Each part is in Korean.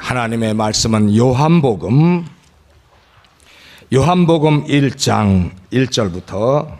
하나님의 말씀은 요한복음 1장 1절부터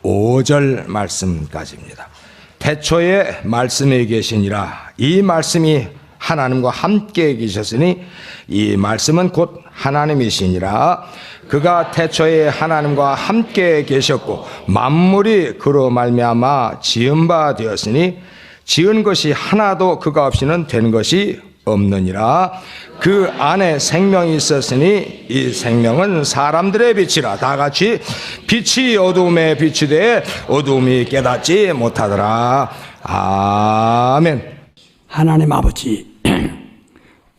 5절 말씀까지입니다. 태초에 말씀이 계시니라. 이 말씀이 하나님과 함께 계셨으니 이 말씀은 곧 하나님이시니라. 그가 태초에 하나님과 함께 계셨고 만물이 그로 말미암아 지은 바 되었으니 지은 것이 하나도 그가 없이는 된 것이 없느니라. 그 안에 생명이 있었으니 이 생명은 사람들의 빛이라. 다 같이 빛이 어두움에 빛이 돼 어두움이 깨닫지 못하더라. 아멘. 하나님 아버지,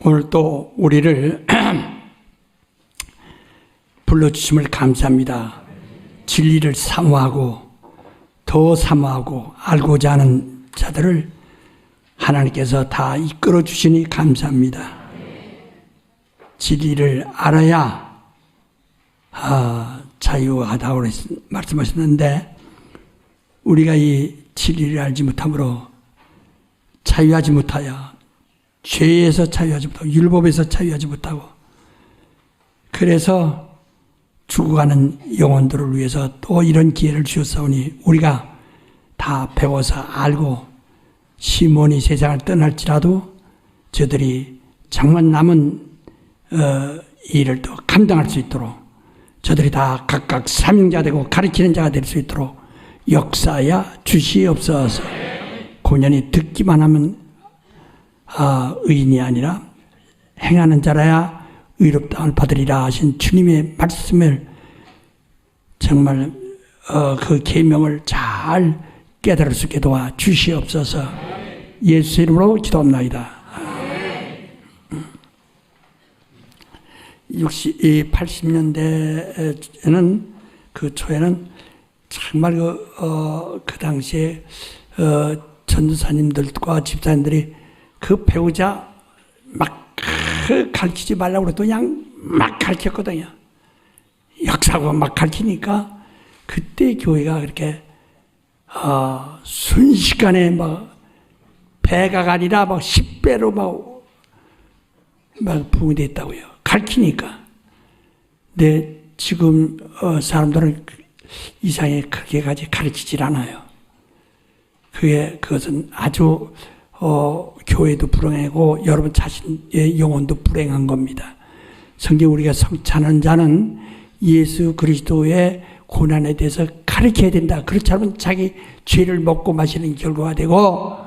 오늘 또 우리를 불러주심을 감사합니다. 진리를 사모하고 더 사모하고 알고자 하는 자들을 하나님께서 다 이끌어 주시니 감사합니다. 진리를 알아야 자유하다고 말씀하셨는데 우리가 이 진리를 알지 못함으로 자유하지 못하여 죄에서 자유하지 못하고 율법에서 자유하지 못하고 그래서 죽어가는 영혼들을 위해서 또 이런 기회를 주셨사오니 우리가 다 배워서 알고 시몬이 세상을 떠날지라도 저들이 정말 남은 일을 또 감당할 수 있도록 저들이 다 각각 사명자 되고 가르치는 자가 될 수 있도록 역사하여 주시옵소서. 고년히 듣기만 하면 의인이 아니라 행하는 자라야 의롭다함을 받으리라 하신 주님의 말씀을 정말 그 계명을 잘 깨달을 수 있게 도와 주시옵소서. 예수 이름으로 기도합나이다. 80년대에는 그 초에는 정말 그 당시에 전도사님들과 집사님들이 그 배우자 막 가르치지 말라고 그래도 그냥 막 가르쳤거든요. 역사고 막 가르치니까 그때 교회가 그렇게 순식간에 막 배가 아니라 막 10배로 막 부흥이 됐다고요. 가르치니까. 근데 지금 사람들은 이상에 그렇게까지 가르치질 않아요. 그것은 아주 교회도 불행하고 여러분 자신의 영혼도 불행한 겁니다. 성경 우리가 성찬하는 자는 예수 그리스도의 고난에 대해서 가르쳐야 된다. 그렇지 않으면 자기 죄를 먹고 마시는 결과가 되고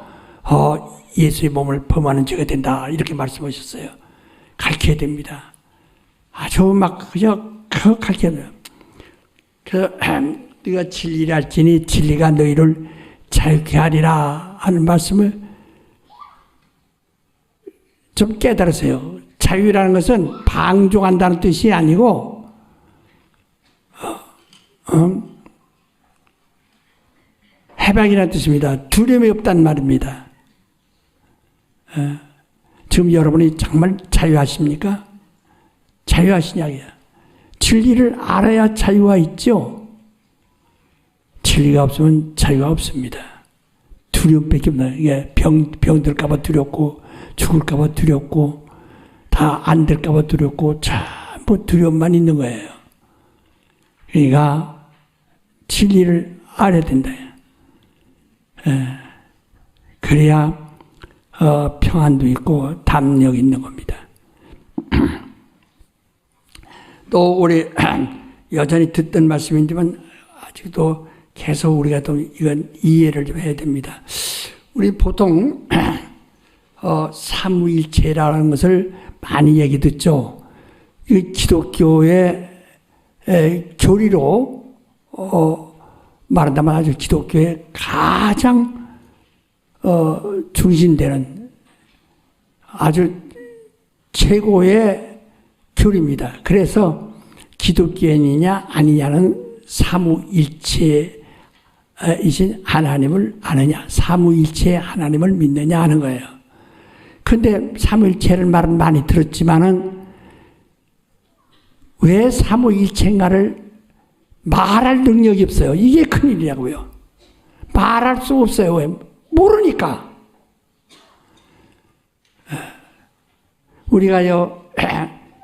예수의 몸을 범하는 죄가 된다. 이렇게 말씀하셨어요. 가르쳐야 됩니다. 아주 막 그저 가르쳐야 돼요. 그래서 네가 진리를 알지니 진리가 너희를 자유케 하리라 하는 말씀을 좀 깨달으세요. 자유라는 것은 방종한다는 뜻이 아니고 해방이라는 뜻입니다. 두려움이 없다는 말입니다. 지금 여러분이 정말 자유하십니까? 자유하시냐고요. 진리를 알아야 자유가 있죠. 진리가 없으면 자유가 없습니다. 두려움밖에 없나요? 이게 병들까봐 두렵고 죽을까봐 두렵고 다 안 될까봐 두렵고 전부 두려움만 있는 거예요. 그러니까 진리를 알아야 된다. 그래야 평안도 있고 담력이 있는 겁니다. 또 우리 여전히 듣던 말씀이지만 아직도 계속 우리가 또 이건 이해를 좀 해야 됩니다. 우리 보통 삼위일체라는 것을 많이 얘기 듣죠. 이 기독교의 교리로 말한다면 아주 기독교의 가장 중심되는 아주 최고의 교리입니다. 그래서 기독교인이냐 아니냐는 삼위일체이신 하나님을 아느냐, 삼위일체 하나님을 믿느냐 하는 거예요. 그런데 삼위일체를 말은 많이 들었지만은 왜 삼위일체인가를 말할 능력이 없어요. 이게 큰일이라고요. 말할 수 없어요. 왜? 모르니까. 우리가요,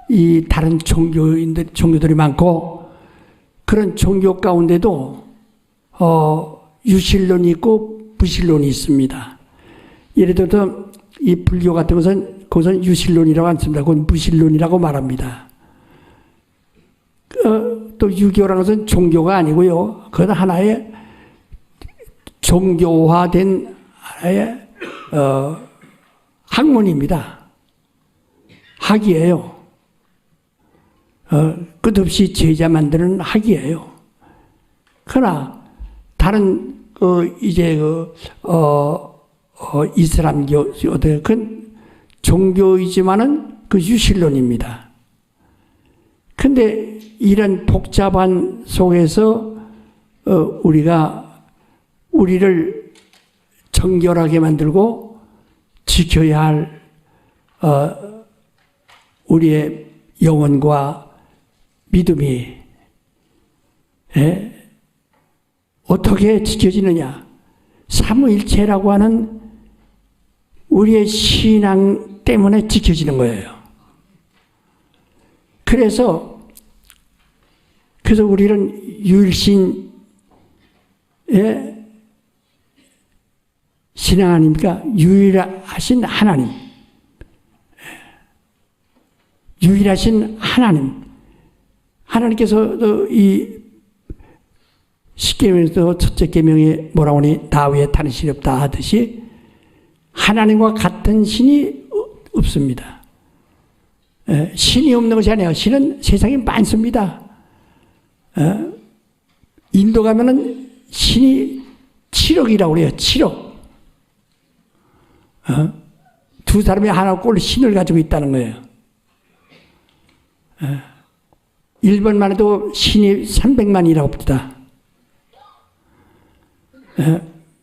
이 다른 종교들이 많고, 그런 종교 가운데도, 유실론이 있고, 무실론이 있습니다. 예를 들어서, 이 불교 같은 것은, 그것은 유실론이라고 안 씁니다. 그건 무실론이라고 말합니다. 또 유교라는 것은 종교가 아니고요. 그건 하나의 종교화된 하나의, 학문입니다. 학이에요. 끝없이 제자 만드는 학이에요. 그러나 다른 이슬람교 그 종교이지만은 그 유실론입니다. 근데 이런 복잡한 속에서 우리를 정결하게 만들고 지켜야 할 우리의 영혼과 믿음이 어떻게 지켜지느냐? 삼위일체라고 하는 우리의 신앙 때문에 지켜지는 거예요. 그래서 우리는 유일신의 신앙 아닙니까? 유일하신 하나님. 유일하신 하나님. 하나님께서 이 십계명에서 첫째 계명에 뭐라고 하니 나 외에 다른 신이 없다 하듯이 하나님과 같은 신이 없습니다. 신이 없는 것이 아니에요. 신은 세상에 많습니다. 인도 가면은 신이 7억이라고 그래요. 7억. 두 사람이 하나 꼴 신을 가지고 있다는 거예요. 일본만 해도 신이 300만이라고 봅니다.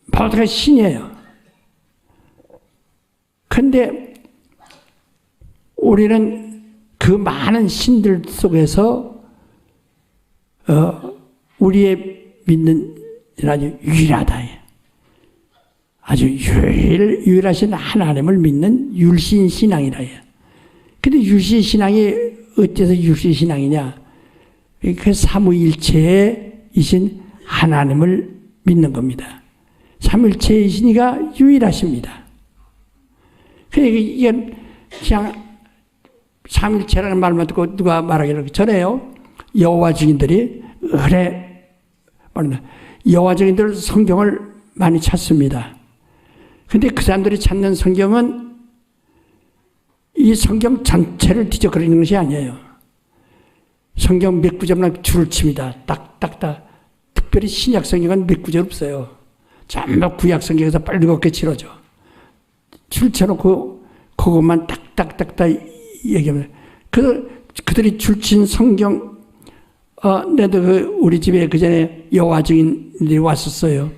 모두가 신이에요. 그런데 우리는 그 많은 신들 속에서 우리의 믿는 아주 유일하다. 아주 유일하신 하나님을 믿는 율신신앙이라 해요. 근데 율신신앙이 어째서 율신신앙이냐? 그 삼위일체이신 하나님을 믿는 겁니다. 삼위일체이시니까 유일하십니다. 그러니까 이게 그냥 삼일체라는 말만 듣고 누가 말하기를 전에요. 여호와 증인들이 여호와 증인들 성경을 많이 찾습니다. 근데 그 사람들이 찾는 성경은 이 성경 전체를 뒤적거리는 것이 아니에요. 성경 몇 구절만 줄을 칩니다. 딱딱딱. 특별히 신약 성경은 몇 구절 없어요. 전부 구약 성경에서 빨갛게 치러져. 줄 쳐놓고 그것만 딱딱딱딱 얘기하면 그들이 줄친 성경 내도 우리 집에 그 전에 여호와 증인들이 왔었어요.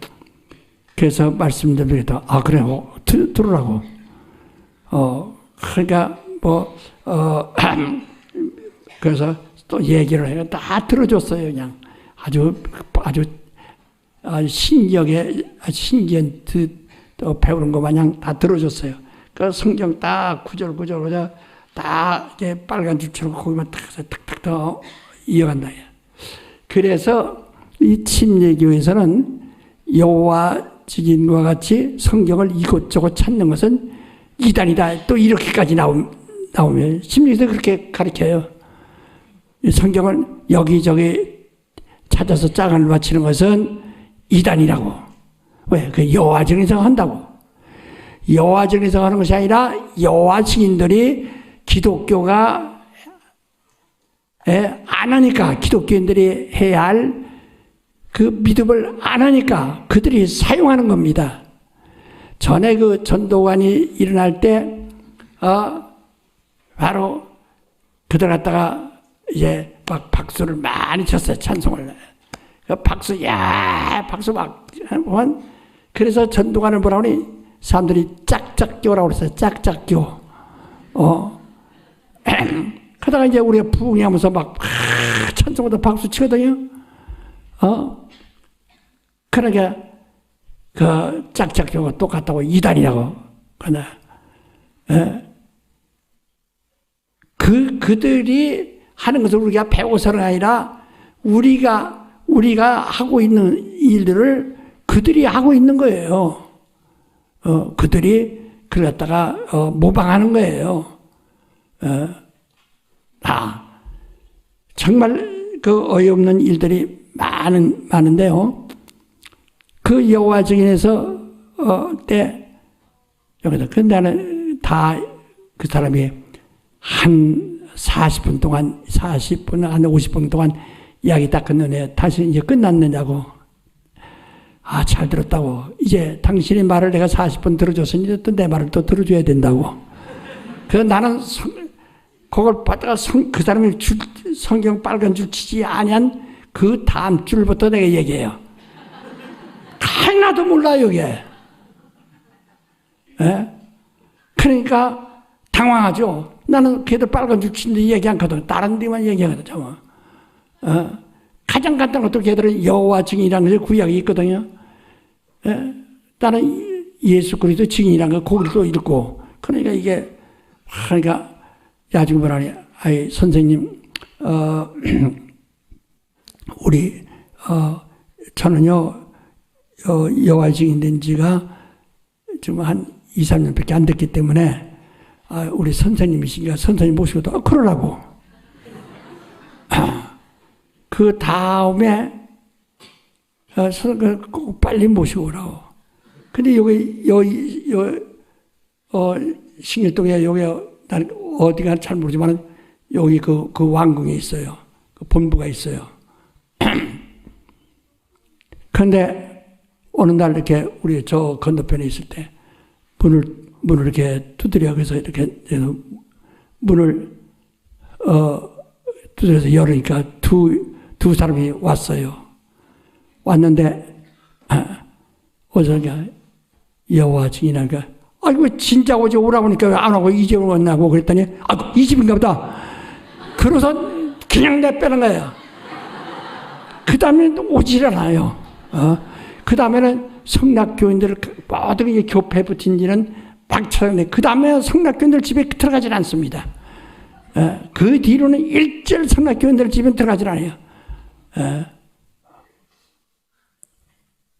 그래서 말씀드리다 그래 들으라고. 그러니까 그래서 또 얘기를 해요. 다 들어줬어요. 그냥 아주 신기한 배우는 것 마냥 다 들어줬어요. 그 성경 딱 구절 다 이렇게 빨간 줄처럼 거기만 탁탁탁 이어간다. 그래서 이 침례교에서는 여호와 증인과 같이 성경을 이곳저곳 찾는 것은 이단이다. 또 이렇게까지 나오면 침례교에서 그렇게 가르쳐요. 성경을 여기저기 찾아서 짝을 맞추는 것은 이단이라고. 왜? 그 여호와 증인서 한다고. 여호와 증인서 하는 것이 아니라 여호와 증인들이 기독교가 안 하니까 기독교인들이 해야 할 그 믿음을 안 하니까 그들이 사용하는 겁니다. 전에 그 전도관이 일어날 때 바로 그들 갖다가 이제 막 박수를 많이 쳤어요. 찬송을. 박수 막. 그래서 전도관을 뭐라고 하니 사람들이 짝짝교라고 그랬어요. 짝짝교. 그러다가 이제 우리가 부흥하면서 막 찬송하다 박수 치거든요. 그러니까 그 짝짝교가 똑같다고 이단이라고. 그러나 그들이 하는 것을 우리가 배워서가 아니라 우리가 하고 있는 일들을 그들이 하고 있는 거예요. 그들이 그걸 갖다가 모방하는 거예요. 정말 그 어이없는 일들이 많은데요. 그 여호와 증인에서 때 여기서 그 나는 다 그 사람이 한 40분 동안 40분 한 50분 동안 이야기 딱 끝내네. 다시 이제 끝났느냐고. 잘 들었다고. 이제 당신의 말을 내가 40분 들어줬으니 또 내 말을 또 들어줘야 된다고. 그래서 나는 그걸 받다가 그 사람이 성경 빨간 줄 치지 아니한 그 다음 줄부터 내가 얘기해요. 하나도 몰라요, 이게. 예? 그러니까 당황하죠. 나는 걔들 빨간 줄 치는데 얘기 안 하거든. 다른 데만 얘기하거든. 가장 간단한 것도 걔들은 여호와 증인이라는 것이 구약이 있거든요. 예? 나는 예수 그리스도 증인이라는 거 거기도 읽고. 그러니까 이게 그러니까 나중에 뭐라니, 선생님, 저는요, 여호와 증인 된 지가 좀 한 2, 3년밖에 안 됐기 때문에, 우리 선생님이시니까 선생님 모시고도, 그러라고. 그 다음에, 꼭 빨리 모시고 오라고. 근데 신길동에 난 어디가 잘 모르지만 여기 그 왕궁에 있어요. 그 본부가 있어요. 그런데 어느 날 이렇게 우리 저 건너편에 있을 때 문을 이렇게 두드려 그래서 이렇게 문을 두드려서 열으니까 두 사람이 왔어요. 왔는데 어디서 여호와 증인이니까 아이고 진짜 어제 오라고 하니까 왜 안 오고 이제 왔냐고 그랬더니 이 집인가 보다. 그래서 그냥 내빼는 거예요. 그 다음에 오질 않아요. 그 다음에는 성락교인들을 모든 교패 붙인 지는 막 찾아내. 그 다음에 성락교인들 집에 들어가질 않습니다. 그 뒤로는 일절 성락교인들 집에 들어가질 않아요.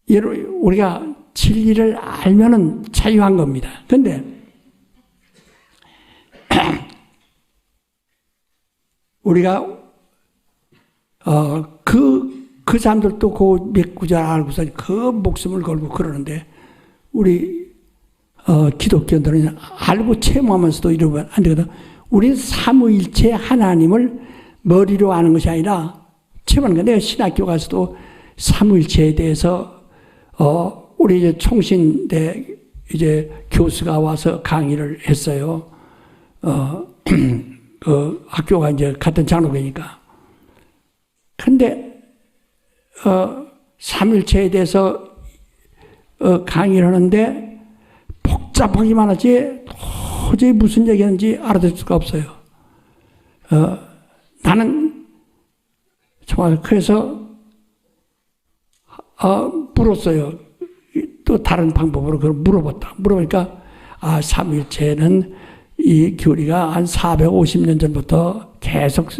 우리가 진리를 알면은 자유한 겁니다. 근데 우리가 그 사람들도 그 몇 구절 알고서 그 목숨을 걸고 그러는데 우리 기독교인들은 알고 체험하면서도 이러면 안 되거든. 우리 삼위일체 하나님을 머리로 아는 것이 아니라 체험하는 거야. 내가 신학교 가서도 삼위일체에 대해서 우리 이제 총신대 이제 교수가 와서 강의를 했어요. 그 학교가 이제 같은 장로교니까. 근데 삼일체에 대해서 강의를 하는데 복잡하기만 하지 도저히 무슨 얘기하는지 알아듣을 수가 없어요. 나는 정말 그래서 물었어요. 또 다른 방법으로 그걸 물어보니까 삼일체는 이 교리가 한 450년 전부터 계속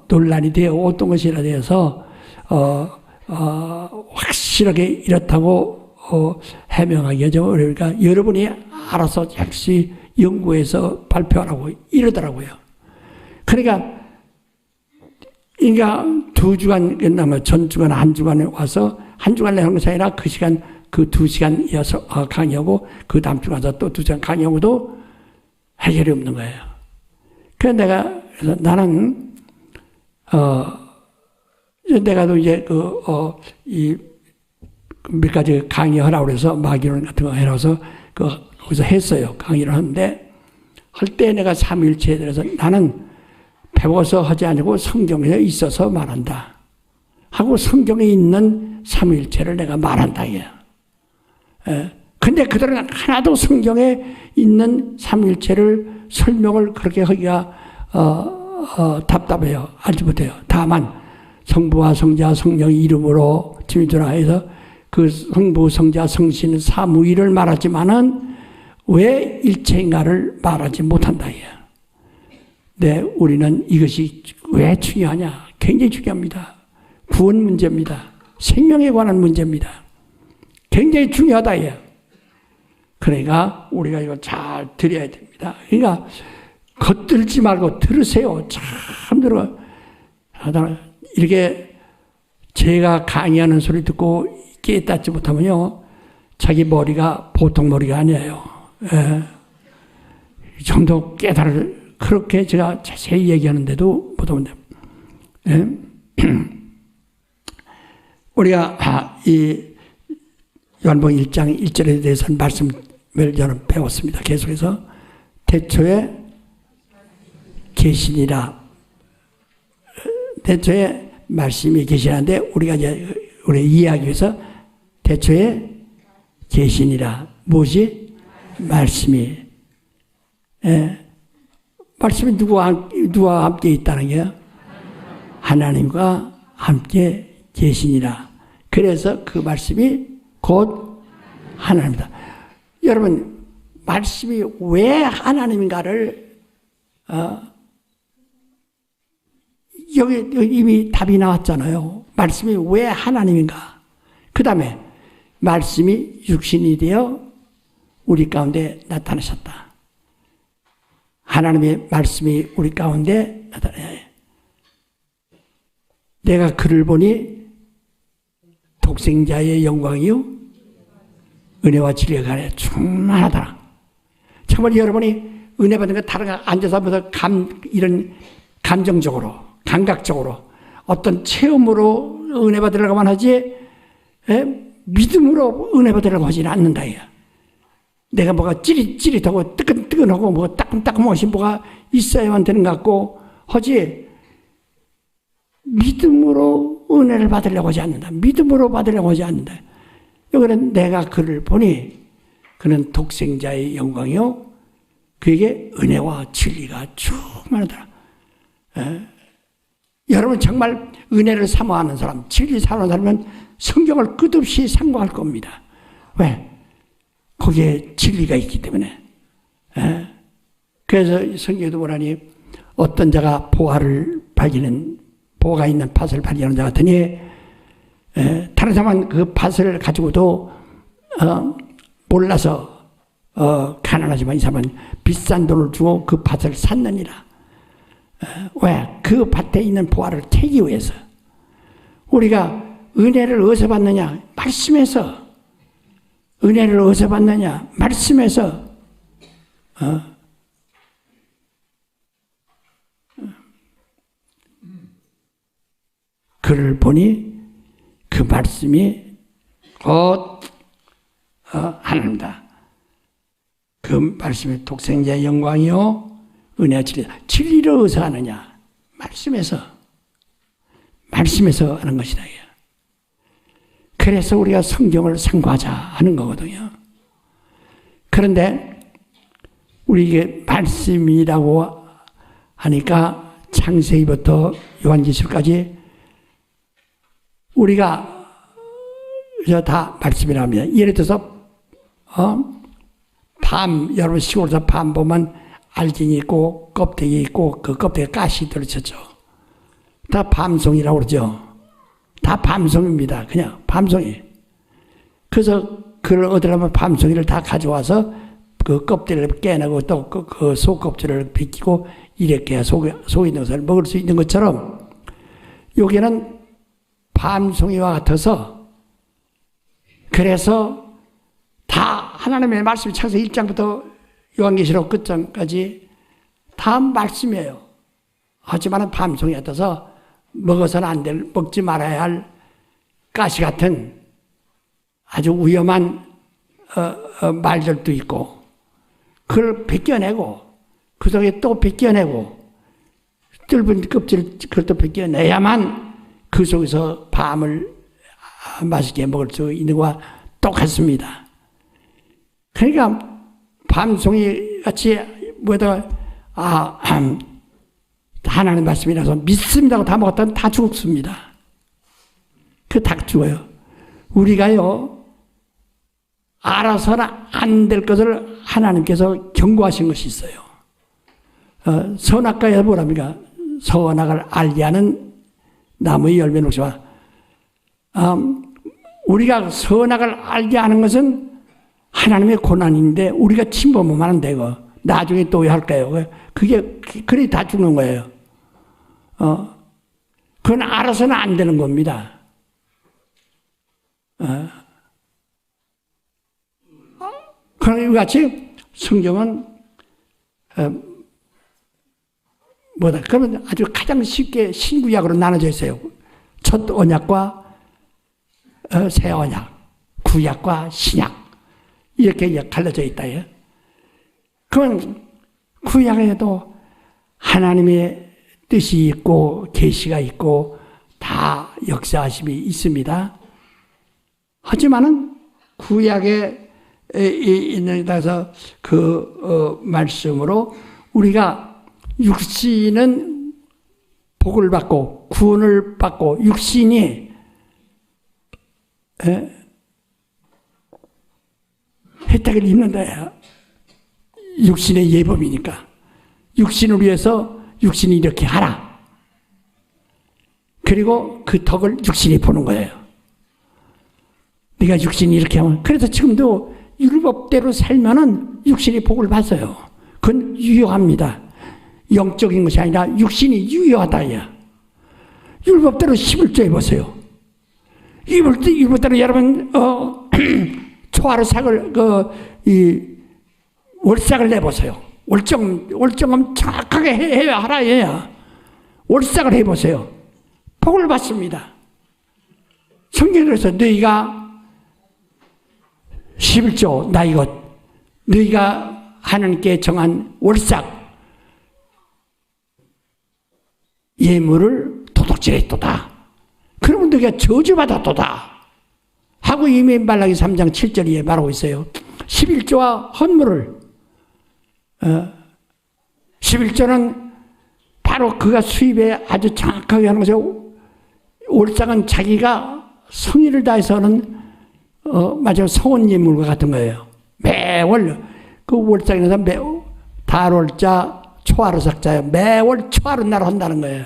논란이 되어 어떤 것이라 되어서 확실하게 이렇다고 해명하기가 좀 어려우니까 여러분이 알아서 역시 연구해서 발표하라고 이러더라고요. 그러니까 2주간 끝나면 전주간 한 주간에 와서 한 주간 내는 것이 아니라 그 시간 그 2시간 이어서 강의하고 그 다음 주 가서 또 2시간 강의하고도 해결이 없는 거예요. 그래서 그래서 나는 내가도 이제 몇 가지 강의하라고 그래서 마기론 같은 거 해놔서 거기서 했어요. 강의를 하는데 할 때 내가 삼위일체에 대해서 나는 배워서 하지 않고 성경에 있어서 말한다 하고 성경에 있는 삼위일체를 내가 말한다 이게. 근데 그들은 하나도 성경에 있는 삼위일체를 설명을 그렇게 하기가 답답해요. 알지 못해요. 다만 성부와 성자 성령의 이름으로 주님으로 해서 그 성부 성자 성신 삼위를 말하지만은 왜 일체인가를 말하지 못한다 이게. 네, 우리는 이것이 왜 중요하냐? 굉장히 중요합니다. 구원 문제입니다. 생명에 관한 문제입니다. 굉장히 중요하다, 이게. 그러니까 우리가 이거 잘 들어야 됩니다. 그러니까 겉들지 말고 들으세요. 참 들어. 이렇게 제가 강의하는 소리 듣고 깨닫지 못하면요, 자기 머리가 보통 머리가 아니에요. 예. 이 정도 깨달을, 그렇게 제가 자세히 얘기하는데도 못하면 돼요. 예. 우리가 이 요한복음 1장 1절에 대해서는 말씀을 저는 배웠습니다. 계속해서 태초에 계시니라. 태초에 말씀이 계시는데 우리가 이제 우리 이해하기 위해서 태초에 계시니라. 무엇이? 말씀이. 예. 말씀이 누구와 함께 있다는 게요? 하나님과 함께 계시니라. 그래서 그 말씀이 곧 하나님이다. 여러분, 말씀이 왜 하나님인가를 여기 이미 답이 나왔잖아요. 말씀이 왜 하나님인가. 그 다음에 말씀이 육신이 되어 우리 가운데 나타나셨다. 하나님의 말씀이 우리 가운데 나타나요. 내가 그를 보니 독생자의 영광이요 은혜와 진리가 간에 충만하더라. 정말 여러분이 은혜 받는 거 다른 거 앉아서 하면서 이런 감정적으로, 감각적으로 어떤 체험으로 은혜 받으려고만 하지, 믿음으로 은혜 받으려고 하지는 않는다. 내가 뭐가 찌릿찌릿하고 뜨끈뜨끈하고 뭐 따끔따끔하시 뭐가 있어야만 되는 것 같고 하지, 믿음으로 은혜를 받으려고 하지 않는다. 믿음으로 받으려고 하지 않는다. 여기는 내가 그를 보니 그는 독생자의 영광이요 그에게 은혜와 진리가 충만하더라. 여러분 정말 은혜를 사모하는 사람, 진리 사모하는 사람은 성경을 끝없이 상고할 겁니다. 왜? 거기에 진리가 있기 때문에. 그래서 성경에도 보라니 어떤 자가 보화가 있는 밭을 발견한 자 같으니 다른 사람은 그 밭을 가지고도 몰라서 가난하지만 이 사람은 비싼 돈을 주고 그 밭을 샀느니라. 왜? 그 밭에 있는 보화를 캐기 위해서. 우리가 은혜를 어디서 받느냐? 말씀에서. 은혜를 어디서 받느냐? 말씀에서. 그를 보니 그 말씀이 곧 하나님이다. 그 말씀이 독생자의 영광이요 은혜와 진리다. 진리를 어디서 하느냐? 말씀에서 하는 것이다. 그래서 우리가 성경을 상고하자 하는 거거든요. 그런데 우리 이게 말씀이라고 하니까 창세기부터 요한계시록까지 우리가 다 말씀이라고 합니다. 예를 들어서 여러분 시골에서 밤 보면 알갱이 있고 껍데기 있고 그 껍데기에 가시 들어있었죠. 다 밤송이라고 그러죠. 다 밤송입니다. 그냥 밤송이. 그래서 그걸 얻으려면 밤송이를 다 가져와서 그 껍데기를 깨내고 또 그 속껍질을 벗기고 이렇게 속에 있는 것을 먹을 수 있는 것처럼 여기는 밤송이와 같아서 그래서 다 하나님의 말씀이 창세기 1장부터 요한계시록 끝장까지 다 말씀이에요. 하지만 밤송이 같아서 먹어서는 안 될, 먹지 말아야 할 가시 같은 아주 위험한 말들도 있고 그걸 벗겨내고 그 속에 또 벗겨내고 뜰분 껍질 그것도 벗겨내야만 그 속에서 밤을 맛있게 먹을 수 있는 것과 똑같습니다. 그러니까 밤송이 같이 뭐에다가 하나님 말씀이라서 믿습니다고 다 먹었다면 다 죽습니다. 그 다 죽어요. 우리가요 알아서는 안 될 것을 하나님께서 경고하신 것이 있어요. 선악과에서 뭐랍니까? 선악을 알게 하는 나무의 열매는 혹시 봐. 우리가 선악을 알게 하는 것은 하나님의 고난인데 우리가 침범하면 안 되고 나중에 또 왜 할까요? 그게 그래 다 죽는 거예요. 그건 알아서는 안 되는 겁니다. 그러나 이와 같이 성경은 뭐다? 그러면 아주 가장 쉽게 신구약으로 나눠져 있어요. 첫 언약과 새 언약, 구약과 신약 이렇게 갈라져 있다. 그건 구약에도 하나님의 뜻이 있고 계시가 있고 다 역사하심이 있습니다. 하지만은 구약에 있는 데서 그 말씀으로 우리가 육신은 복을 받고 구원을 받고 육신이 혜택을 입는다. 육신의 예법이니까 육신을 위해서 육신이 이렇게 하라. 그리고 그 덕을 육신이 보는 거예요. 네가 육신이 이렇게 하면 그래서 지금도 율법대로 살면은 육신이 복을 받아요. 그건 유효합니다. 영적인 것이 아니라 육신이 유효하다. 율법대로 11조 해보세요. 율법대로 여러분 초하루삭을 월삭을 내보세요. 월정은 정확하게 해야 하라 해야 월삭을 해보세요. 복을 받습니다. 성경에 그래서 너희가 11조 나 이것 너희가 하나님께 정한 월삭 예물을 도둑질했도다. 그러면 너희가 저주받았도다. 하고 이미 말라기 3장 7절에 말하고 있어요. 11조와 헌물을 11조는 바로 그가 수입에 아주 정확하게 하는 것이고 월삭은 자기가 성의를 다해서는 마치 성원 예물과 같은 거예요. 매월 그 월삭에서 매월 달월자 초하루삭자예요. 매월 초하루날 한다는 거예요.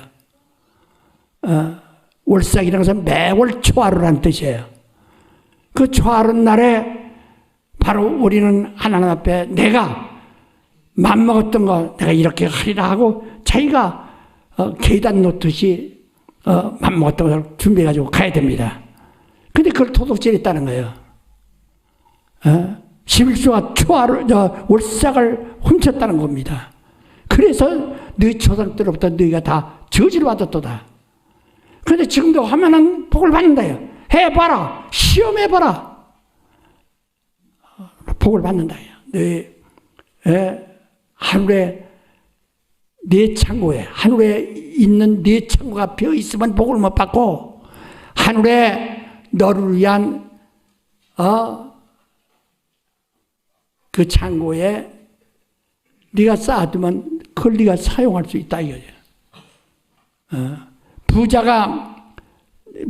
월삭이라는 것은 매월 초하루라는 뜻이에요. 그 초하루날에 바로 우리는 하나님 앞에 내가 맘먹었던 거 내가 이렇게 하리라 하고 자기가 계단 놓듯이 맘먹었던 것을 준비해가지고 가야 됩니다. 근데 그걸 도둑질했다는 거예요. 11조와 초하루 월삭을 훔쳤다는 겁니다. 그래서 너희 조상들로부터 너희가 다 저주를 받았도다. 그런데 지금도 하면은 복을 받는다요. 해봐라. 시험해봐라. 복을 받는다요. 너희 하늘에 네 창고에 하늘에 있는 네 창고가 비어 있으면 복을 못 받고 하늘에 너를 위한 그 창고에 네가 쌓아두면 그걸 네가 사용할 수 있다 이거죠.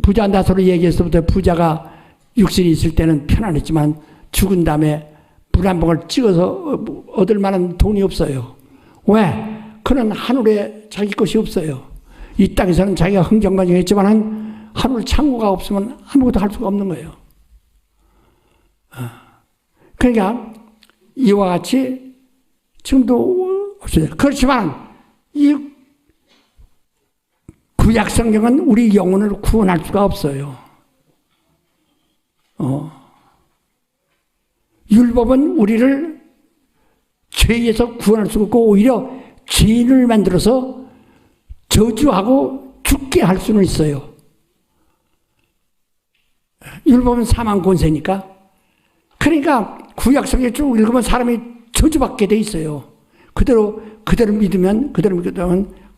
부자 나서로 얘기했을 때 부자가 육신이 있을 때는 편안했지만 죽은 다음에 물 한 방울 찍어서 얻을 만한 돈이 없어요. 왜? 그는 하늘에 자기 것이 없어요. 이 땅에서는 자기가 흥정만정했지만 하늘 창고가 없으면 아무것도 할 수가 없는 거예요. 그러니까 이와 같이 지금도 없어요. 그렇지만 이 구약 성경은 우리 영혼을 구원할 수가 없어요. 율법은 우리를 죄에서 구원할 수가 없고 오히려 죄인을 만들어서 저주하고 죽게 할 수는 있어요. 율법은 사망 권세니까. 그러니까 구약 성경 쭉 읽으면 사람이 저주받게 돼 있어요. 그대로 믿으면 그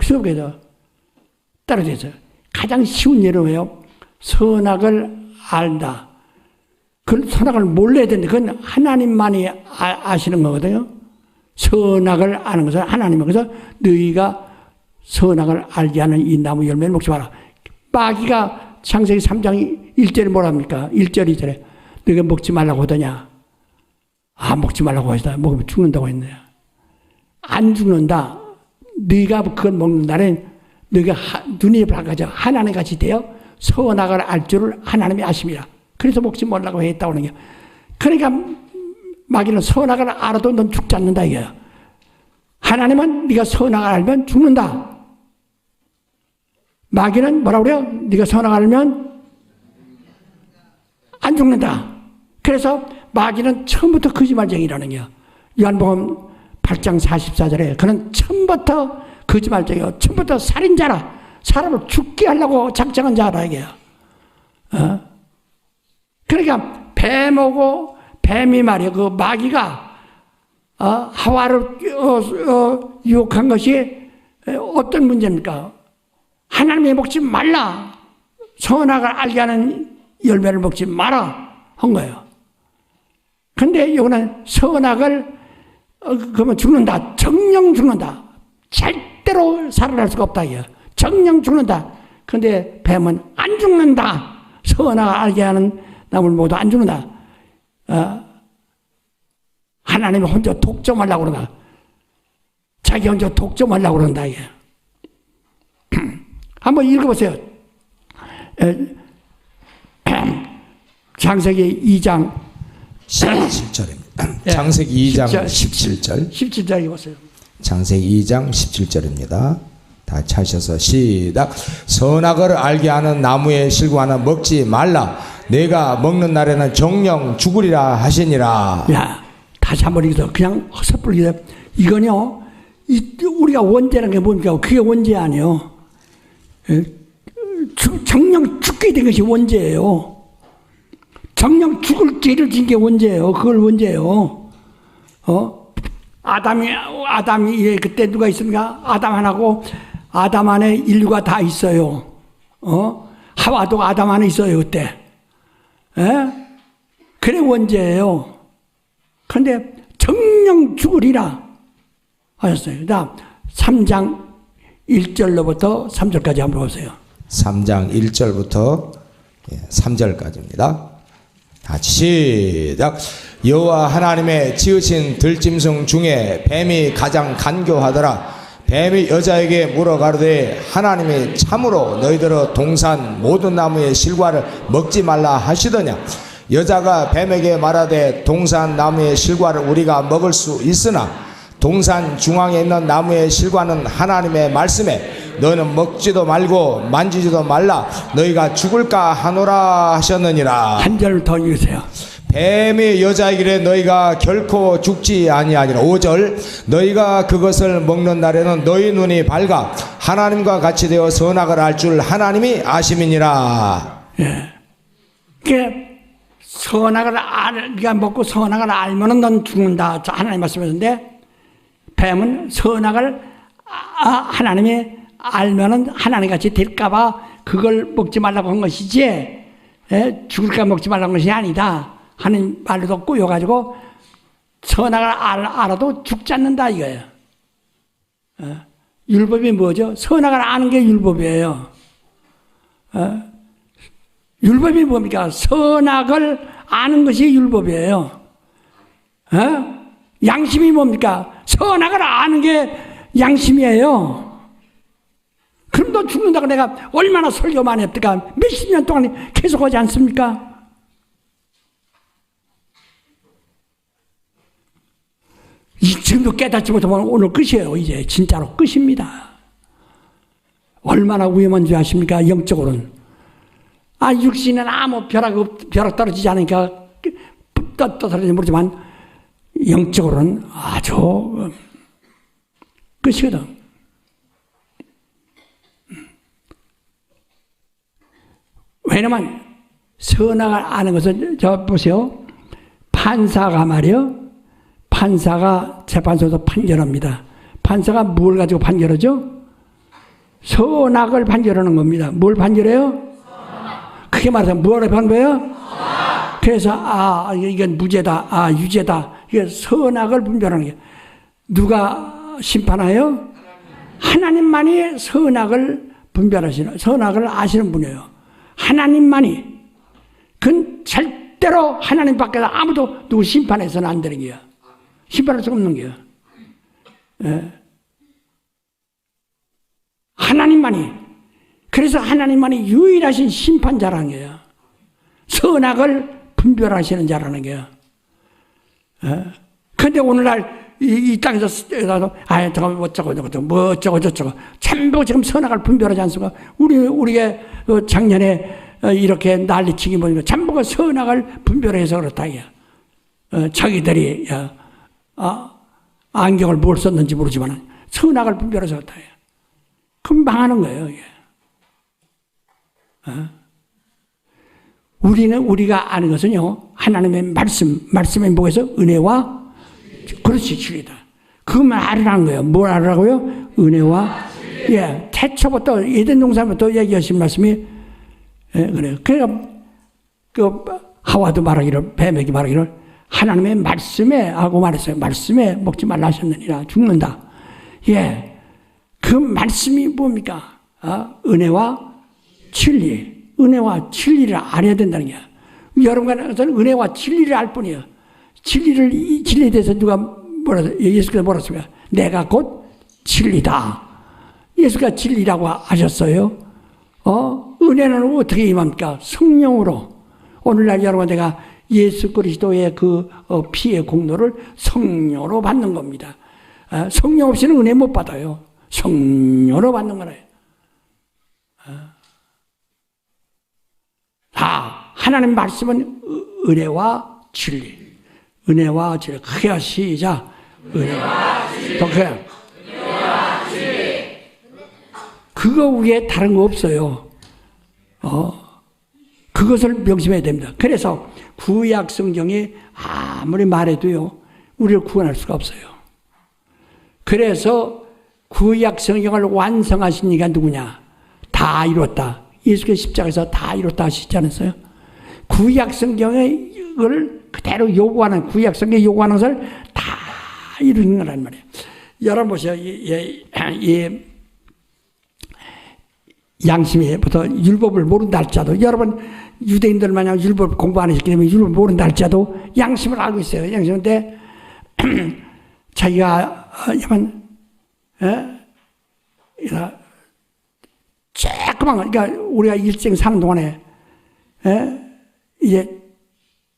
속에서 떨어져서 가장 쉬운 예로 해요. 선악을 알다. 그 선악을 몰라야 되는데 그건 하나님만이 아시는 거거든요. 선악을 아는 것은 하나님은. 그래서 너희가 선악을 알게 하는 이 나무 열매를 먹지 마라. 마귀가 창세기 3장 1절에 뭐랍니까? 1절 2절에 너희가 먹지 말라고 하더냐. 먹지 말라고 하시다. 먹으면 죽는다고 했네요. 안 죽는다. 네가 그걸 먹는 날엔 너희가 눈이 밝아져 하나님 같이 되어 선악을 알 줄을 하나님이 아십니다. 그래서 먹지 말라고 했다고 하는 거예요. 그러니까 마귀는 선악을 알아도 넌 죽지 않는다 이거예요. 하나님은 네가 선악을 알면 죽는다. 마귀는 뭐라고 그래요? 네가 선악을 알면 안 죽는다. 그래서 마귀는 처음부터 거짓말쟁이라는 거예요. 요한복음 8장 44절에 그는 처음부터 거짓말쟁이요. 처음부터 살인자라. 사람을 죽게 하려고 작정한 자라 이게요. 그러니까 뱀하고 뱀이 말이에요. 그 마귀가 하와를 유혹한 것이 어떤 문제입니까? 하나님이 먹지 말라. 선악을 알게 하는 열매를 먹지 마라 한 거예요. 근데 이거는 선악을 그러면 죽는다. 정령 죽는다. 절대로 살아날 수가 없다 이게. 정령 죽는다. 근데 뱀은 안 죽는다. 선악을 알게 하는 나물 모두 안 죽는다. 하나님이 혼자 독점하려고 그런다. 자기 혼자 독점하려고 그런다 이게. 한번 읽어보세요. 창세기 2장 17절입니다. 창세기 2장 17절. 17절 읽어보세요. 창세기 2장 17절입니다. 다 찾으셔서 시작. 선악을 알게 하는 나무의 실과 하나 먹지 말라. 내가 먹는 날에는 정령 죽으리라 하시니라. 야, 다시 한번 읽어. 그냥 섣불리 읽어. 이건요, 우리가 원죄라는 게 뭡니까? 그게 원죄 아니에요. 정령 죽게 된 것이 원죄예요. 정령 죽을 죄를 진 게 원죄예요. 그걸 원죄예요. 아담이 그때 누가 있습니까? 아담 하나고 아담 안에 인류가 다 있어요. 하와도 아담 안에 있어요 그때. 그래 원죄예요. 그런데 정령 죽으리라 하셨어요. 그다음 3장 1절로부터 3절까지 한번 보세요. 3장 1절부터 3절까지입니다. 같이 시작. 여호와 하나님의 지으신 들짐승 중에 뱀이 가장 간교하더라. 뱀이 여자에게 물어 가로되 하나님이 참으로 너희들의 동산 모든 나무의 실과를 먹지 말라 하시더냐. 여자가 뱀에게 말하되 동산 나무의 실과를 우리가 먹을 수 있으나 동산 중앙에 있는 나무의 실과는 하나님의 말씀에 너는 먹지도 말고 만지지도 말라 너희가 죽을까 하노라 하셨느니라. 한 절 더 읽으세요. 뱀이 여자이기래 너희가 결코 죽지 아니하니라. 5절 너희가 그것을 먹는 날에는 너희 눈이 밝아 하나님과 같이 되어 선악을 알 줄 하나님이 아심이니라. 예. 그 선악을 네가 먹고 선악을 알면은 넌 죽는다. 하나님 말씀하셨는데 뱀은 선악을 하나님이 알면은 하나님 같이 될까봐 그걸 먹지 말라고 한 것이지, 죽을까 먹지 말라고 한 것이 아니다 하는 말도 꼬여가지고 선악을 알아도 죽지 않는다 이거예요. 율법이 뭐죠? 선악을 아는 게 율법이에요. 율법이 뭡니까? 선악을 아는 것이 율법이에요. 양심이 뭡니까? 선악을 아는 게 양심이에요. 그럼 너 죽는다고 내가 얼마나 설교 많이 했을까? 몇십 년 동안 계속하지 않습니까? 지금도 깨닫지 못하면 오늘 끝이에요. 이제 진짜로 끝입니다. 얼마나 위험한 줄 아십니까? 영적으로는. 육신은 아무 벼락 떨어지지 않으니까 떨어지지 모르지만 영적으로는 아주 끝이거든. 왜냐면 선악을 아는 것은 저 보세요. 판사가 말이요. 판사가 재판소에서 판결합니다. 판사가 뭘 가지고 판결하죠? 선악을 판결하는 겁니다. 뭘 판결해요? 크게 말해서 뭐를 판결해요? 그래서 이건 무죄다, 유죄다. 이게 선악을 분별하는 게 누가 심판해요? 하나님만이 선악을 분별하시는, 선악을 아시는 분이에요. 하나님만이. 그건 절대로 하나님 밖에서 아무도 누구 심판해서는 안 되는 거야. 심판할 수 없는 거야. 하나님만이. 그래서 하나님만이 유일하신 심판자라는 거예요. 선악을 분별하시는 자라는 거예요. 그런데 오늘날 이 땅에서 저거 어쩌고 저쩌고 전부 지금 선악을 분별하지 않습니까? 우리가 작년에 이렇게 난리치기 보니까 전부가 선악을 분별해서 그렇다. 자기들이 안경을 뭘 썼는지 모르지만 선악을 분별해서 그렇다. 그럼 망하는 거예요. 이게. 우리가 아는 것은요, 하나님의 말씀의 목에서 은혜와, 그렇지, 진리다. 그 말을 하는 거예요. 뭘 하라고요? 은혜와, 예, 태초부터, 에덴 동산부터 얘기하신 말씀이, 예, 그래요. 그러니까, 하와도 말하기를, 뱀에게 말하기를, 하나님의 말씀에, 하고 말했어요. 말씀에 먹지 말라 하셨느니라. 죽는다. 예. 그 말씀이 뭡니까? 은혜와 진리. 은혜와 진리를 알아야 된다는 거야. 여러분께서는 은혜와 진리를 알 뿐이에요. 진리에 대해서 예수께서 뭐라 했습니까? 내가 곧 진리다. 예수가 진리라고 하셨어요. 은혜는 어떻게 임합니까? 성령으로. 오늘날 여러분 내가 예수 그리스도의 그 피의 공로를 성령으로 받는 겁니다. 성령 없이는 은혜 못 받아요. 성령으로 받는 거래요. 하나님 말씀은 은혜와 진리. 은혜와 진리. 크게 시작. 은혜와 진리. 더 크게. 은혜와 진리. 그거 위에 다른 거 없어요. 그것을 명심해야 됩니다. 그래서 구약 성경이 아무리 말해도요, 우리를 구원할 수가 없어요. 그래서 구약 성경을 완성하신 이가 누구냐? 다 이뤘다. 예수께서 십자가에서 다 이뤘다 하시지 않았어요? 구약 성경을 그대로 요구하는, 구약 성경이 요구하는 것을 다 이루는 거란 말이에요. 여러분 보세요. 양심에부터 율법을 모른다 할지라도, 여러분 유대인들 마냥 율법 공부 안 했기 때문에 율법 모른다 할지라도 양심을 알고 있어요. 양심인데 자기가 조그만, 그러니까 우리가 일생 사는 동안에 이제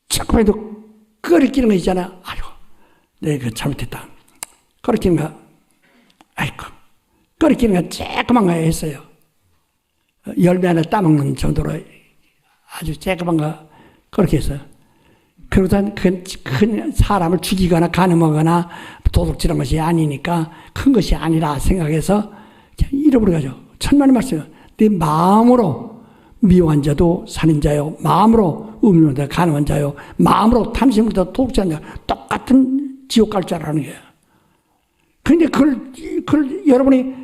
조금이라도 끓이끼는 거 있잖아. 아이고, 내가 그거 잘못했다. 끓이끼는 거, 아이고, 끓이끼는 거 조그만 거 했어요. 열매 하나 따먹는 정도로 아주 조그만 거 그렇게 했어요. 그러고선 큰 사람을 죽이거나 간음하거나 도둑질한 것이 아니니까 큰 것이 아니라 생각해서 잃어버려가지고 천만의 말씀. 네 마음으로 미워한 자도 살인자요, 마음으로 음료한 자 간음한 자요, 마음으로 탐심을 더 도둑질한 자, 똑같은 지옥 갈 줄 알아는 거예요. 그런데 그걸 여러분이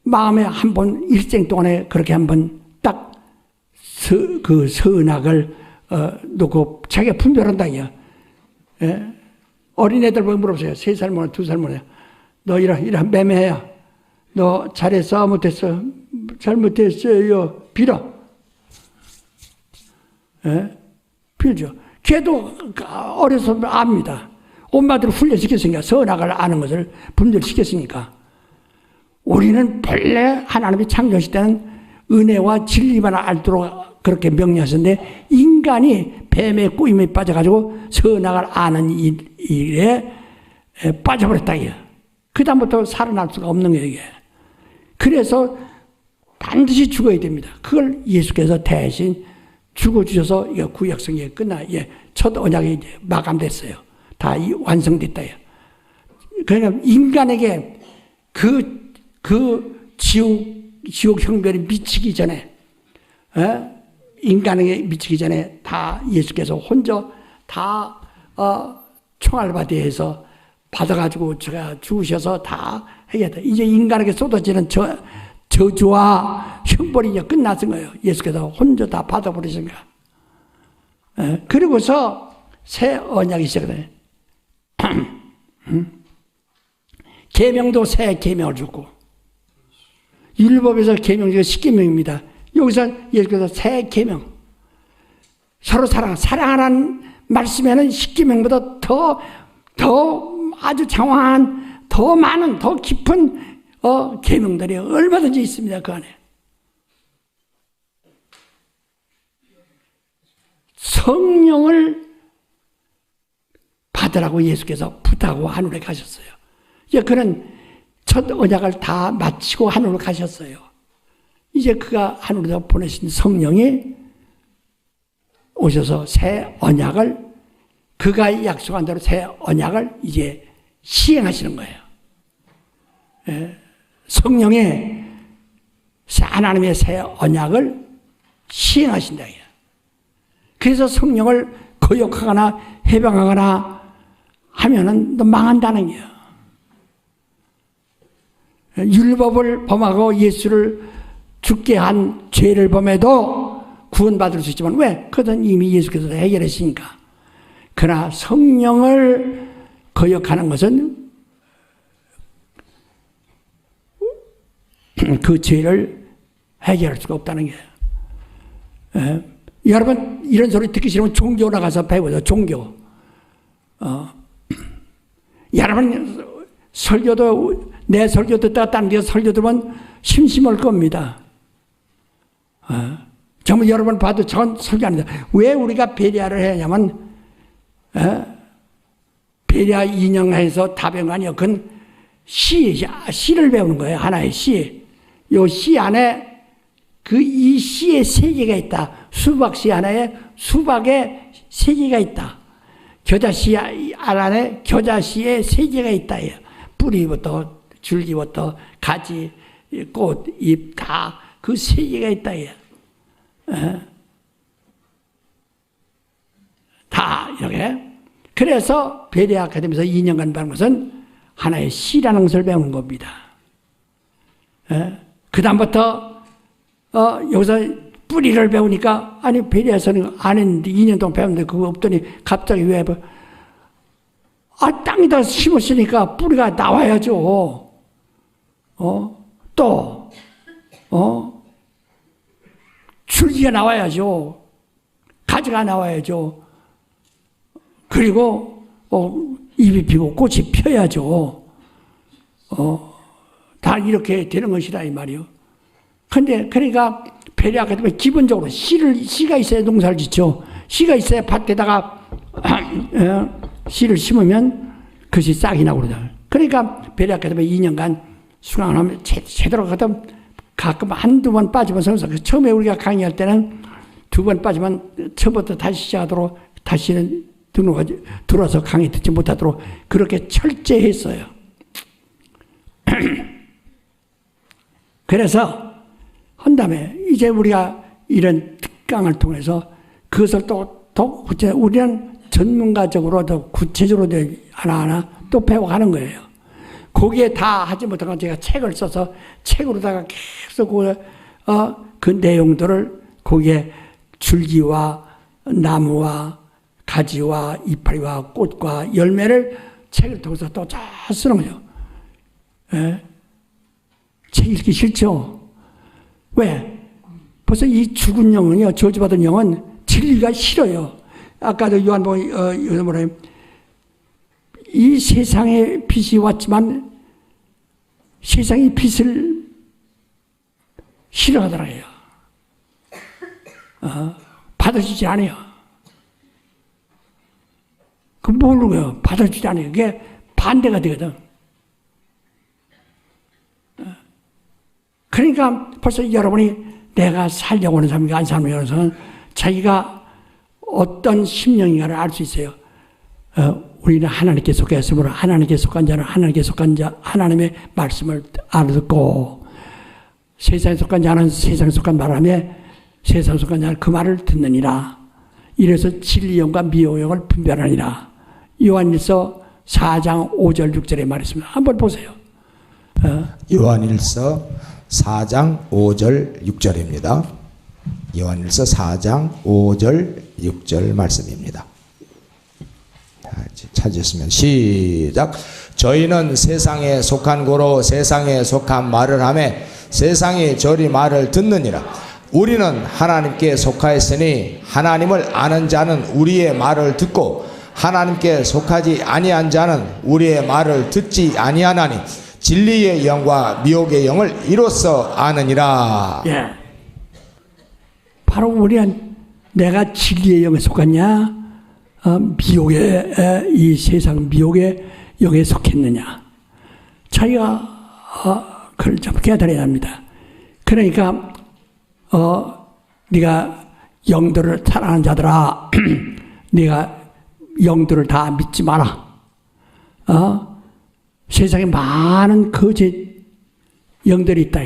마음에 한번 일생 동안에 그렇게 한번 딱 그 선악을 놓고 자기가 분별한다 이야. 예? 어린애들 보면 물어보세요. 3살 모네, 2살 모네. 너 이런 매매야. 너 잘했어, 못했어? 잘못했어요. 빌어. 예? 빌죠. 걔도 어려서 압니다. 엄마들을 훈련시켰으니까, 선악을 아는 것을 분별시켰으니까. 우리는 본래 하나님이 창조하실 때는 은혜와 진리만 알도록 그렇게 명령하셨는데, 인간이 뱀의 꼬임에 빠져가지고 선악을 아는 일에 빠져버렸다. 그 다음부터 살아날 수가 없는 거예요. 이게. 그래서 반드시 죽어야 됩니다. 그걸 예수께서 대신 죽어주셔서 구약 성경이 끝나, 첫 언약이 이제 마감됐어요. 다 완성됐다. 그러니까 인간에게 그 지옥 형벌이 미치기 전에, 인간에게 미치기 전에 다 예수께서 혼자 다 총알바디에서 받아가지고 제가 죽으셔서 다 해야 돼. 이제 인간에게 쏟아지는 저주와 형벌이 이제 끝났은 거예요. 예수께서 혼자 다 받아버리신가. 그리고서 새 언약이 시작돼요. 계명도 새 계명을 줬고, 율법에서 계명이 10계명입니다. 여기서 예수께서 새 계명, 서로 사랑하라는 말씀에는 10계명보다 더 아주 장황한, 더 많은, 더 깊은 계명들이 얼마든지 있습니다. 그 안에. 성령을 받으라고 예수께서 부탁하고 하늘에 가셨어요. 이제 그는 첫 언약을 다 마치고 하늘로 가셨어요. 이제 그가 하늘로 보내신 성령이 오셔서 새 언약을, 그가 약속한 대로 새 언약을 이제 시행하시는 거예요. 성령의 하나님의 새 언약을 시행하신다. 그래서 성령을 거역하거나 해방하거나 하면은 너 망한다는 거예요. 율법을 범하고 예수를 죽게 한 죄를 범해도 구원받을 수 있지만 왜? 그것은 이미 예수께서 해결했으니까. 그러나 성령을 거역하는 것은 그 죄를 해결할 수가 없다는 거예요. 여러분 이런 소리 듣기 싫으면 종교 나가서 배워요. 종교. 여러분 설교도 내 설교 듣다가 다른 데 설교 들으면 심심할 겁니다. 정말 여러분 봐도 전 설교 안 합니다. 왜 우리가 베리아를 해야 하냐면 베리아 인형해서 다 배운 거 아니에요. 그건 시를 배우는 거예요. 하나의 시. 요 시 안에 이 시의 세계가 있다. 수박씨 하나에 수박의 세계가 있다. 겨자씨 안에 겨자씨의 세계가 있다. 뿌리부터 줄기부터 가지, 꽃, 잎 다 그 세계가 있다. 다 이렇게. 그래서 베레아 아카데미에서 2년간 배운 것은 하나의 시라는 것을 배우는 겁니다. 그 다음부터 여기서 뿌리를 배우니까 아니 베레아에서는 안 했는데 2년 동안 배웠는데 그거 없더니 갑자기 왜 땅에다 심었으니까 뿌리가 나와야죠. 또 줄기가 나와야죠. 가지가 나와야죠. 그리고 잎이 피고 꽃이 펴야죠. 다 이렇게 되는 것이다 이 말이요. 근데 그러니까 베레아 아카데미 기본적으로 씨가 있어야 농사를 짓죠. 씨가 있어야 밭에다가 씨를 심으면 그것이 싹이 나고 그러다. 그러니까 베레아 아카데미 2년간 수강을 하면 제대로 가끔 한두 번 빠지면 성서. 처음에 우리가 강의할 때는 2번 빠지면 처음부터 다시 시작하도록 다시는 들어와서 강의 듣지 못하도록 그렇게 철저했어요. 그래서 한 다음에 이제 우리가 이런 특강을 통해서 그것을 또 우리는 전문가적으로 더 구체적으로 하나하나 또 배워가는 거예요. 거기에 다 하지 못하고 제가 책을 써서 책으로다가 계속 그 내용들을 거기에 줄기와 나무와 가지와 이파리와 꽃과 열매를 책을 통해서 또 잘 쓰는 거죠. 책 읽기 싫죠? 왜? 벌써 이 죽은 영은요, 저주받은 영은 진리가 싫어요. 아까도 요한복음, 뭐래요? 이 세상에 빛이 왔지만 세상이 빛을 싫어하더라고요. 받아주지 않아요. 그 모르고요. 받아주지 않아요. 그게 반대가 되거든. 그러니까 벌써 여러분이 내가 살려고 하는 사람인가 안 살려고 하는 사람은 자기가 어떤 심령인가를 알 수 있어요. 우리는 하나님께 속했으므로 하나님께 속한 자는 하나님께 속한 자, 하나님의 말씀을 알아듣고 세상에 속한 자는 세상에 속한 말을 하며 세상에 속한 자는 그 말을 듣느니라. 이래서 진리영과 미호영을 분별하니라. 요한일서 4장 5절 6절에 말했습니다. 한번 보세요. 요한일서 4장 5절 6절입니다. 요한일서 4장 5절 6절 말씀입니다. 찾으시면 시작. 저희는 세상에 속한 고로 세상에 속한 말을 하며 세상이 저리 말을 듣느니라. 우리는 하나님께 속하였으니 하나님을 아는 자는 우리의 말을 듣고 하나님께 속하지 아니한 자는 우리의 말을 듣지 아니하나니 진리의 영과 미혹의 영을 이로써 아느니라. 예. 바로 우리는 내가 진리의 영에 속았냐, 미혹의 이 세상 미혹의 영에 속했느냐. 자기가 그걸 좀 깨달아야 합니다. 그러니까 네가 영들을 사랑하는 자들아, 네가 영들을 다 믿지 마라. 세상에 많은 거짓 영들이 있다.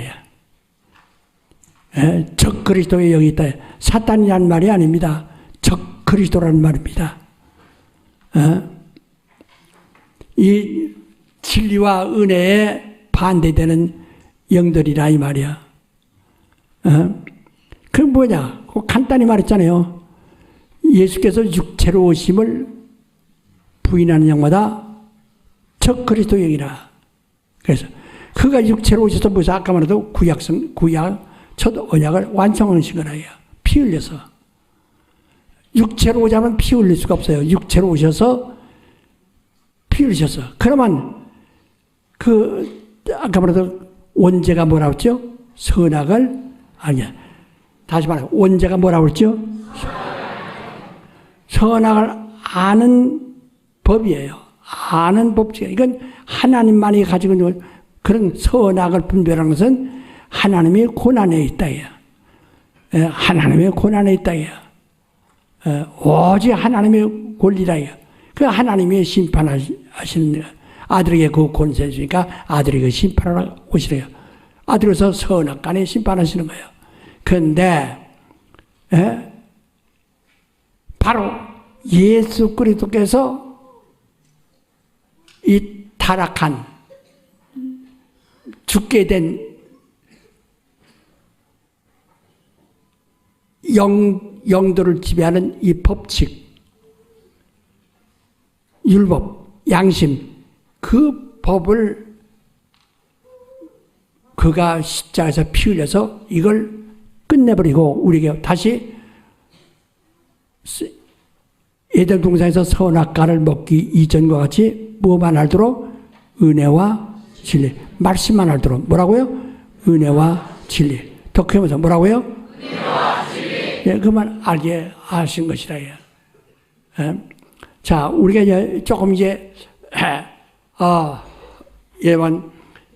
적 그리스도의 영이 있다. 사탄이라는 말이 아닙니다. 적 그리스도라는 말입니다. 이 진리와 은혜에 반대되는 영들이라 이 말이야. 그 뭐냐? 간단히 말했잖아요. 예수께서 육체로 오심을 부인하는 영마다 적 그리스도 영이라. 그래서 그가 육체로 오셔서 무슨 아까 말해도 구약 첫 언약을 완성하신 거라요. 피 흘려서. 육체로 오자면 피 흘릴 수가 없어요. 육체로 오셔서 피 흘리셔서. 그러면 아까 말해도 원죄가 뭐라고 했죠? 선악을 아니야. 다시 말해 원죄가 뭐라고 했죠? 선악을 아는 법이에요. 아는 법칙이에요. 이건 하나님만이 가지고 있는 그런 선악을 분별하는 것은 하나님의 고난에 있다. 하나님의 고난에 있다. 오직 하나님의 권리라. 그 하나님의 심판하시는 아들에게 그 권세 주니까 아들에게 심판하러 오시래요. 아들로서 선악간에 심판하시는 거예요. 그런데 바로 예수 그리스도께서 이 타락한 죽게 된 영들을 지배하는 이 법칙, 율법, 양심, 그 법을 그가 십자가에서 피 흘려서 이걸 끝내버리고 우리에게 다시 에덴 동산에서 선악과를 먹기 이전과 같이 뭐만 알도록 은혜와 진리, 말씀만 알도록 뭐라고요? 은혜와 진리. 더 크면서 뭐라고요? 은혜와 진리. 예, 그만 알게 하신 것이라. 예. 자, 우리가 이제 조금 이제 예만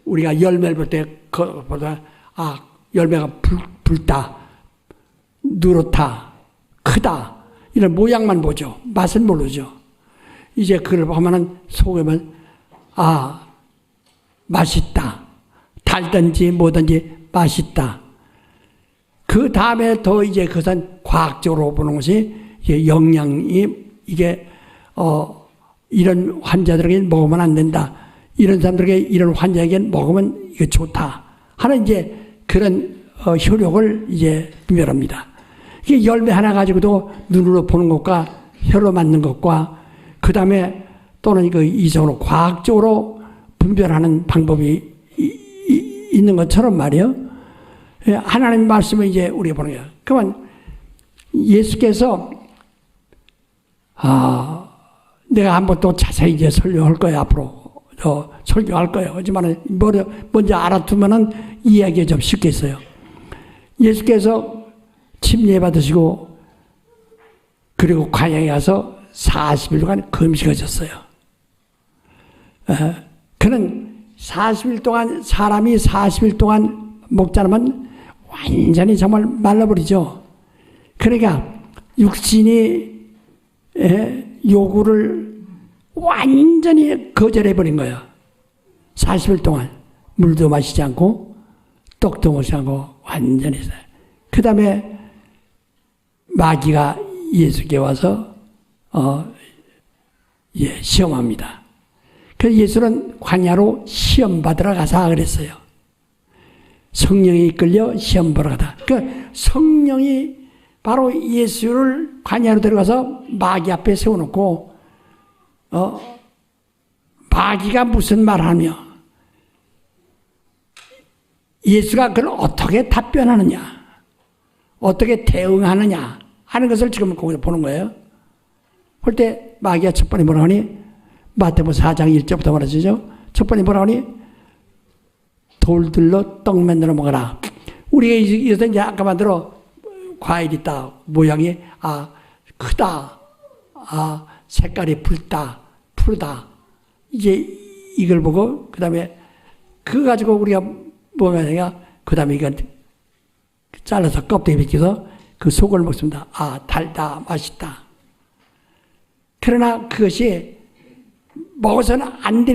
우리가 열매를 볼 때 그보다 열매가 붉다, 누렇다, 크다 이런 모양만 보죠. 맛은 모르죠. 이제 그걸 보면은 속에만 맛있다, 달든지 뭐든지 맛있다. 그 다음에 더 이제 그것은 과학적으로 보는 것이 영양이 이게 이런 환자들에게 먹으면 안 된다. 이런 사람들에게 이런 환자에게 먹으면 이게 좋다 하는 이제 그런 효력을 이제 분별합니다. 이게 열매 하나 가지고도 눈으로 보는 것과 혀로 맞는 것과 그 다음에 또는 그 이성으로 과학적으로 분별하는 방법이 있는 것처럼 말이요. 하나님 말씀을 이제 우리가 보는 거예요. 그러면 예수께서 내가 한번 또 자세히 이제 설명할 거예요. 앞으로 설교할 거예요. 하지만 먼저 알아두면은 이해하기 좀 쉽겠어요. 예수께서 침례 받으시고 그리고 광야에 가서 40일 동안 금식하셨어요. 그는 40일 동안 사람이 40일 동안 먹지 않으면 완전히 정말 말라버리죠. 그러니까 육신이 요구를 완전히 거절해버린 거예요. 40일 동안 물도 마시지 않고 떡도 먹지 않고 완전히. 그 다음에 마귀가 예수께 와서 시험합니다. 그래서 예수는 광야로 시험 받으러 가자 그랬어요. 성령이 이끌려 시험 보러 가다. 그 성령이 바로 예수를 광야로 데려가서 마귀 앞에 세워놓고 마귀가 무슨 말하며 예수가 그걸 어떻게 답변하느냐, 어떻게 대응하느냐 하는 것을 지금 거기서 보는 거예요. 볼 때 마귀가 첫 번에 뭐라 하니? 마태복음 4장 1절부터 말하시죠. 첫 번에 뭐라 하니? 돌들로 떡 만들어 먹어라. 우리가 이제 아까 만들어 과일 있다. 모양이 크다. 색깔이 붉다. 푸르다. 이제 이걸 보고 그다음에 그거 가지고 우리가 뭐가 되냐? 그다음에 이거 잘라서 껍데기 벗겨서 그 속을 먹습니다. 달다. 맛있다. 그러나 그것이 먹어서는 안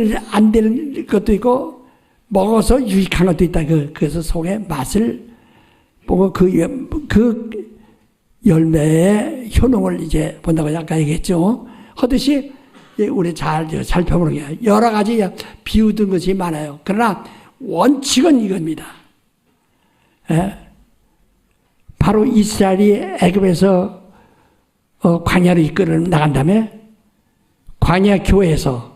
될 것도 있고 먹어서 유익한 것도 있다. 그래서 속의 맛을 보고 그 열매의 효능을 이제 본다고 아까 얘기했죠. 하듯이 우리 잘 살펴보는 게 여러 가지 비웃은 것이 많아요. 그러나 원칙은 이겁니다. 바로 이스라엘이 애굽에서 광야로 이끌어 나간 다음에 광야 교회에서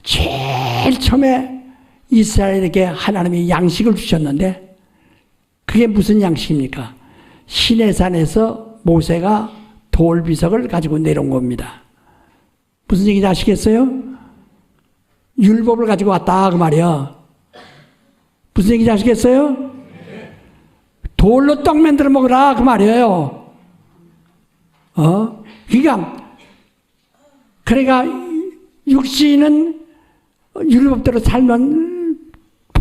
제일 처음에 이스라엘에게 하나님이 양식을 주셨는데 그게 무슨 양식입니까? 시내산에서 모세가 돌비석을 가지고 내려온 겁니다. 무슨 얘기인지 아시겠어요? 율법을 가지고 왔다 그 말이야. 무슨 얘기인지 아시겠어요? 돌로 떡 만들어 먹으라 그 말이에요. 그러니까 육신은 율법대로 살면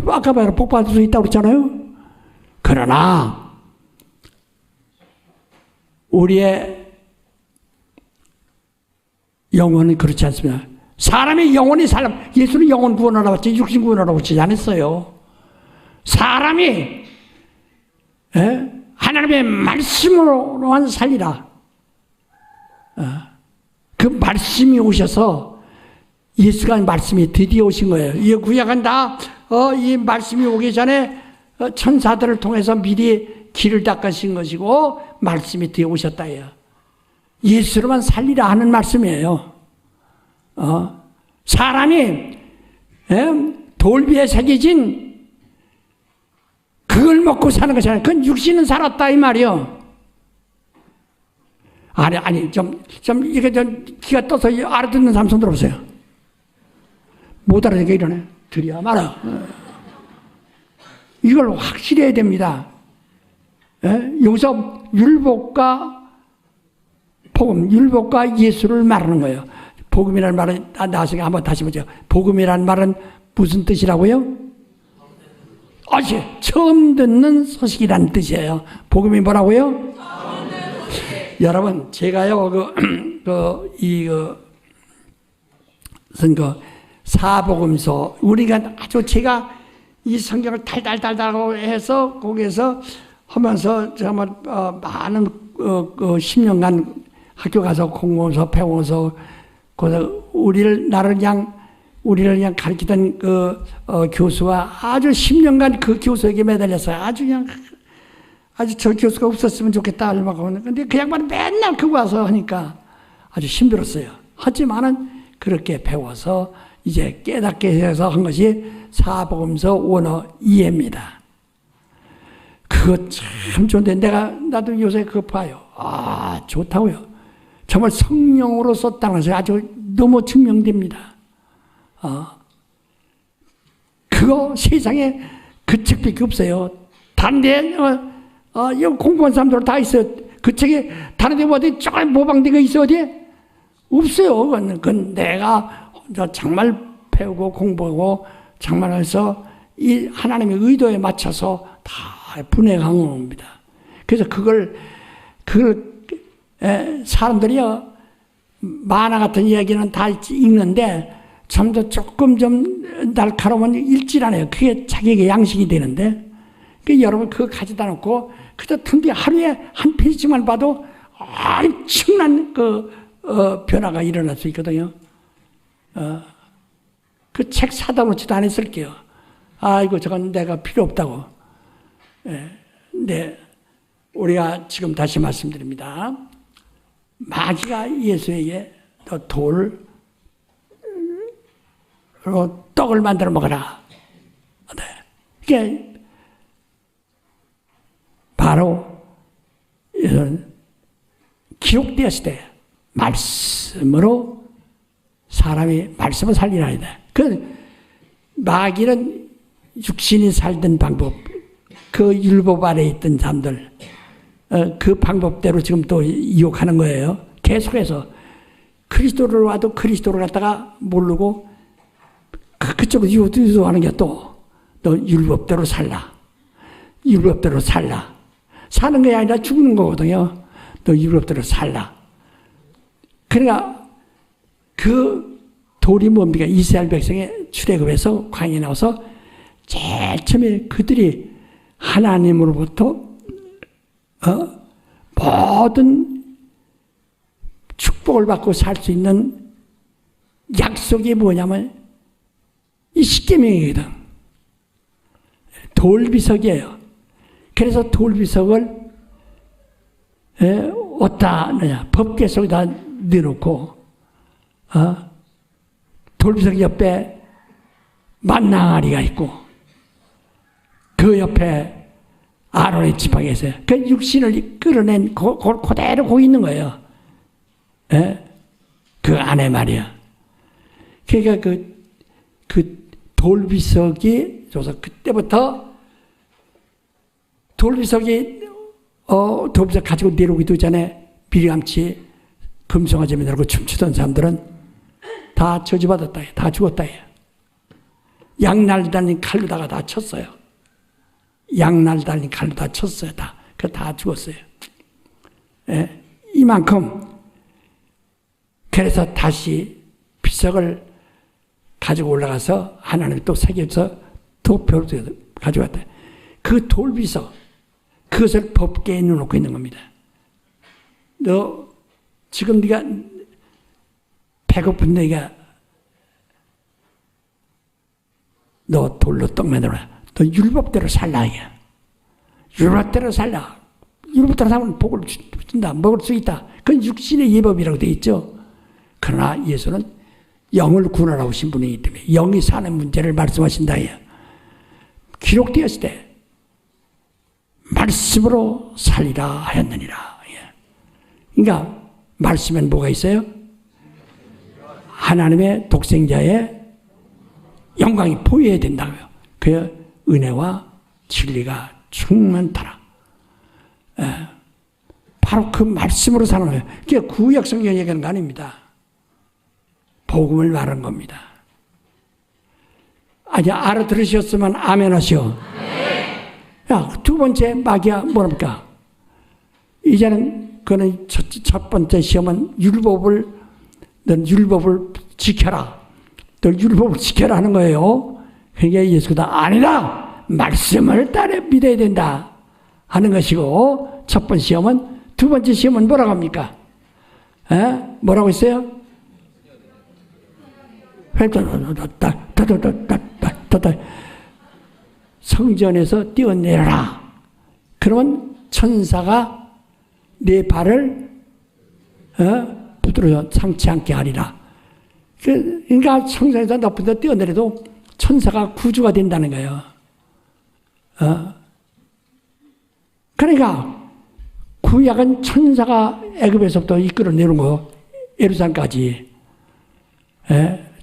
아까 말한 복 받을 수 있다고 그랬잖아요. 그러나 우리의 영혼은 그렇지 않습니다. 사람의 영혼이 예수는 영혼 구원하라고 했지 육신 구원하라고 했지 않았어요. 사람이 하나님의 말씀으로만 살리라. 그 말씀이 오셔서 예수가 말씀이 드디어 오신 거예요. 이 구약은 다 이 말씀이 오기 전에 천사들을 통해서 미리 길을 닦으신 것이고 말씀이 드디어 오셨다예요. 예수로만 살리라 하는 말씀이에요. 사람이 돌비에 새겨진 그걸 먹고 사는 것이 아니라 그건 육신은 살았다 이 말이요. 이렇게 귀가 떠서 알아듣는 사람 손 들어보세요. 못 알아듣게 이러네. 들이야 말아. 이걸 확실히 해야 됩니다. 여기서 율법과 복음, 율법과 예수를 말하는 거예요. 복음이라는 말은 나중에 한번 다시 보죠. 복음이라는 말은 무슨 뜻이라고요? 처음 듣는 소식이라는 뜻이에요. 복음이 뭐라고요? 여러분, 제가요, 사복음서, 우리가 제가 이 성경을 달달달달하고 해서 거기에서 하면서 정말 많은 10년간 학교 가서 공부하면서 배워서 우리를 그냥 가르치던 교수와 아주 10년간 그 교수에게 매달렸어요. 아주 저 교수가 없었으면 좋겠다 얼마나. 근데 그 양반이 맨날 그거 와서 하니까 아주 힘들었어요. 하지만은 그렇게 배워서 이제 깨닫게 해서 한 것이 사복음서 원어 이해입니다. 그거 참 좋은데 나도 요새 그거 봐요. 좋다고요. 정말 성령으로 썼다는 것이 아주 너무 증명됩니다. 그거 세상에 그 책밖에 없어요. 다른 데 공부한 사람들 다 있어요. 그 책에 다른 데 어디 저 모방된 거 있어 어디? 없어요. 그건 내가 정말 배우고 공부하고 정말 해서 이 하나님의 의도에 맞춰서 다 분해한 겁니다. 그래서 그걸 사람들이요 만화 같은 이야기는 다 읽는데 좀 조금 좀 날카로우면 읽질 않아요. 그게 자기에게 양식이 되는데 여러분 그거 가져다 놓고 그저 틈비 하루에 한 페이지만 봐도 엄청난 변화가 일어날 수 있거든요. 그 책 사다 놓지도 않았을게요. 저건 내가 필요 없다고. 네, 우리가 지금 다시 말씀드립니다. 마귀가 예수에게 돌로 떡을 만들어 먹어라. 네. 이게 바로 기록되었을 때 말씀으로 사람이 말씀을 살리라. 그 마귀는 육신이 살던 방법, 그 율법 아래 있던 사람들, 그 방법대로 지금 또 유혹하는 거예요. 계속해서 그리스도를 와도 그리스도를 갖다가 모르고 그쪽으로 유도하는 게 또 너 율법대로 살라. 율법대로 살라. 사는 게 아니라 죽는 거거든요. 너 율법대로 살라. 그러니까 그 돌이 뭡니까? 이스라엘 백성의 출애굽에서 광야에 나와서 제일 처음에 그들이 하나님으로부터 모든 축복을 받고 살 수 있는 약속이 뭐냐면 이 십계명이거든. 돌비석이에요. 그래서 돌비석을 어디다 넣냐? 법궤 속에다 넣어놓고 돌비석 옆에 만나아리가 있고 그 옆에 아론의 지팡이가 있어요. 그 육신을 끌어낸 그대로 거기 있는 거예요. 그 안에 말이야. 그러니까 그 돌비석이 줘서 그때부터 돌비석 가지고 내려오기도 전에 미리감치 금송아지에 들고 춤추던 사람들은 다 저주받았다. 다 죽었다. 양날 달린 칼로다가 다 쳤어요. 양날 달린 칼로 다 쳤어요. 다 죽었어요. 이만큼. 그래서 다시 비석을 가지고 올라가서 하나님이 또 새겨서 도표를 가져왔다. 그 돌비석, 그것을 법궤에 넣어놓고 있는 겁니다. 너 지금 네가 배고픈 너희가 너 돌로 떡 만들어라. 너 율법대로 살라. 이게. 율법대로 살라. 율법대로 살면 복을 준다. 먹을 수 있다. 그건 육신의 예법이라고 되어 있죠. 그러나 예수는 영을 구원하러 오신 분이기 때문에 영이 사는 문제를 말씀하신다. 기록되었을 때 말씀으로 살리라 하였느니라. 그러니까 말씀엔 뭐가 있어요? 하나님의 독생자의 영광이 보여야 된다고요. 그 은혜와 진리가 충만하라. 바로 그 말씀으로 사는 거예요. 그게 구약 성경 얘기하는 거 아닙니다. 복음을 말하는 겁니다. 아니, 알아들으셨으면 아멘 하시오. 야, 두 번째 마귀야 뭐랍니까? 이제는 그는 첫 번째 시험은 넌 율법을 지켜라. 넌 율법을 지켜라 하는 거예요. 그러니까 예수가 아니다. 말씀을 따라 믿어야 된다 하는 것이고, 첫 번째 시험은, 두 번째 시험은 뭐라고 합니까? 뭐라고 했어요? 성전에서 뛰어내려라. 그러면 천사가 내 발을 붙들어 상치 않게 하리라. 그러니까 성전에서 높은 데 뛰어내려도 천사가 구주가 된다는 거예요. 그러니까 구약은 천사가 애굽에서부터 이끌어 내려온 거, 예루살렘까지.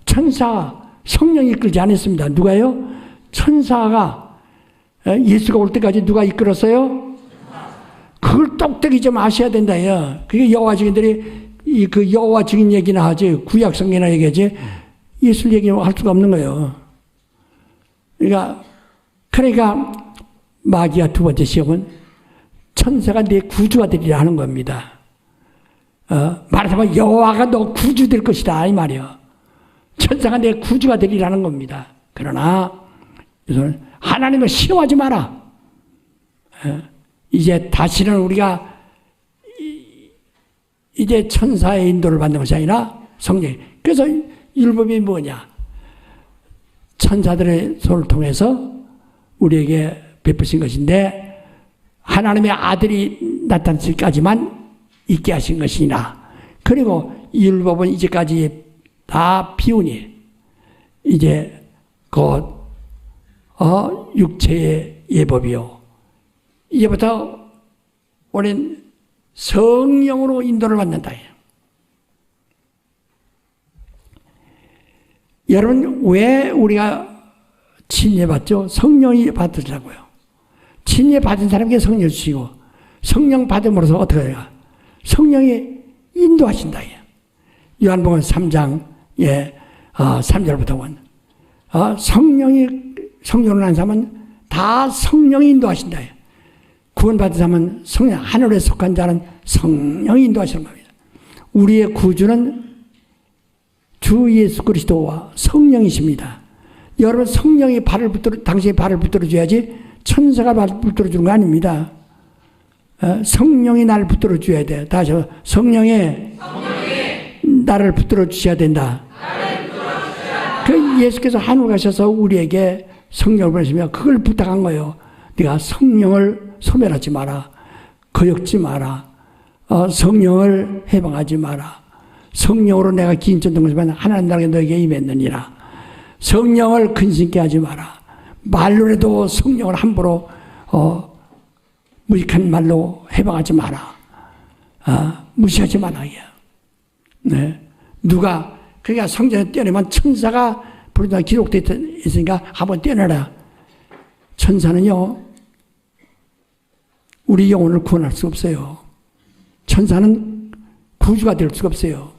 천사, 성령이 이끌지 않았습니다. 누가요? 천사가 예수가 올 때까지 누가 이끌었어요? 그걸 똑똑히 좀 아셔야 된다요. 그게 여호와 증인들이 그 여호와 증인 얘기나 하지, 구약 성경이나 얘기하지, 예수 얘기할 수가 없는 거예요. 그러니까 마귀야 두 번째 시험은 천사가 내 구주가 되리라 하는 겁니다. 말하자면 여호와가 너 구주 될 것이다 이 말이요. 천사가 내 구주가 되리라는 겁니다. 그러나 하나님을 시험하지 마라. 이제 다시는 우리가 이제 천사의 인도를 받는 것이 아니라 성령. 그래서 율법이 뭐냐? 천사들의 손을 통해서 우리에게 베푸신 것인데 하나님의 아들이 나타났을까지만 있게 하신 것이니라. 그리고 율법은 이제까지 다 비우니 이제 곧 육체의 예법이요. 이제부터 우리는 성령으로 인도를 받는다. 여러분, 왜 우리가 침례 받죠? 성령이 받으라고요. 침례 받은 사람에게 성령 주시고, 성령 받음으로써 어떻게 해요? 성령이 인도하신다. 요한복음 3장 3절부터 원. 성령을 난 사람은 다 성령이 인도하신다. 구원받은 사람은 성령, 하늘에 속한 자는 성령이 인도하시는 겁니다. 우리의 구주는 주 예수 그리스도와 성령이십니다. 여러분, 성령이 당신의 발을 붙들어 줘야지 천사가 발을 붙들어 주는 거 아닙니다. 성령이 나를 붙들어 줘야 돼. 다시 성령이 나를 붙들어 주셔야 된다. 그 예수께서 하늘 가셔서 우리에게 성령을 보내시며 그걸 부탁한 거예요. 네가 성령을 소멸하지 마라. 거역지 마라. 성령을 해방하지 마라. 성령으로 내가 기인천동을 하나님 나라가 너에게 임했느니라. 성령을 근심케 하지 마라. 말로라도 성령을 함부로 무익한 말로 해방하지 마라. 무시하지 마라. 네. 누가 그러니까 성전에 떼내면 천사가 부르다 기록되어 있으니까 한번 떼내라. 천사는요, 우리 영혼을 구원할 수 없어요. 천사는 구주가 될 수가 없어요.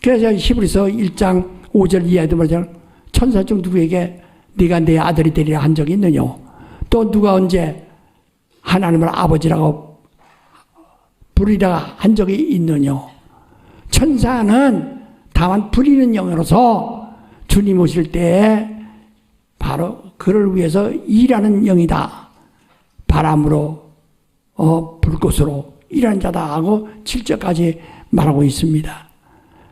그래서 히브리서 1장 5절 이하에도 말하자면 천사 중 누구에게 네가 내 아들이 되리라 한 적이 있느냐. 또 누가 언제 하나님을 아버지라고 부르리라 한 적이 있느냐. 천사는 다만 부리는 영으로서 주님 오실 때에 바로 그를 위해서 일하는 영이다. 바람으로 불꽃으로 일하는 자다 하고 7절까지 말하고 있습니다.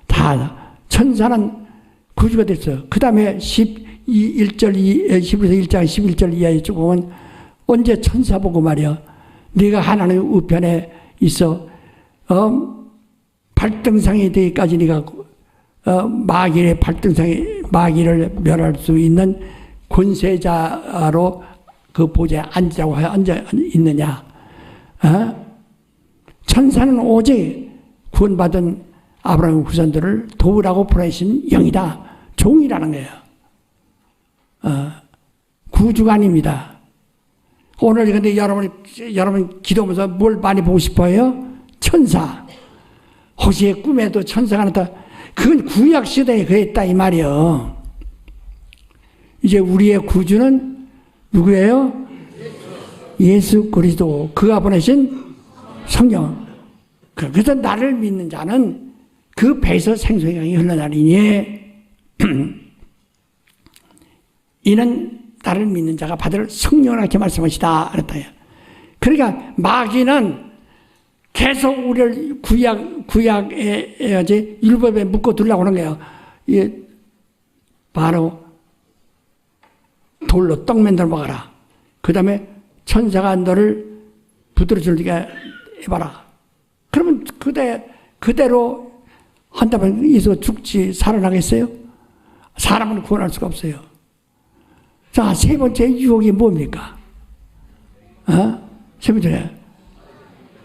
다 천사는 구주가 됐어요. 그 다음에 11절 1장 11절 이하에 쭉 보면 언제 천사 보고 말이야. 네가 하나님의 우편에 있어 발등상에 되기까지 네가 마귀의 발등상에 마귀를 멸할 수 있는 권세자로 그 보좌에 앉으라고 앉아 있느냐. 천사는 오직 구원받은 아브라함 후손들을 도우라고 보내신 영이다. 종이라는 거예요. 구주가 아닙니다. 오늘 근데 여러분 기도하면서 뭘 많이 보고 싶어요? 천사. 호시의 꿈에도 천사가 나타나. 그건 구약 시대에 그랬다 이 말이요. 이제 우리의 구주는 누구예요? 예수 그리스도. 그가 보내신 성령. 그래서 나를 믿는 자는 그 배에서 생수의 강이 흘러나리니 이는 나를 믿는 자가 받을 성령을 이렇게 말씀하시다 그랬다. 그러니까 마귀는 계속 우리를 구약에 율법에 묶어 두려고 하는 거예요. 바로 돌로 떡 만들어 먹어라. 그 다음에 천사가 너를 붙들어 줄게 해봐라. 그러면 그대로 한다면 예수가 죽지 살아나겠어요? 사람은 구원할 수가 없어요. 자, 세 번째 유혹이 뭡니까? 세 번째,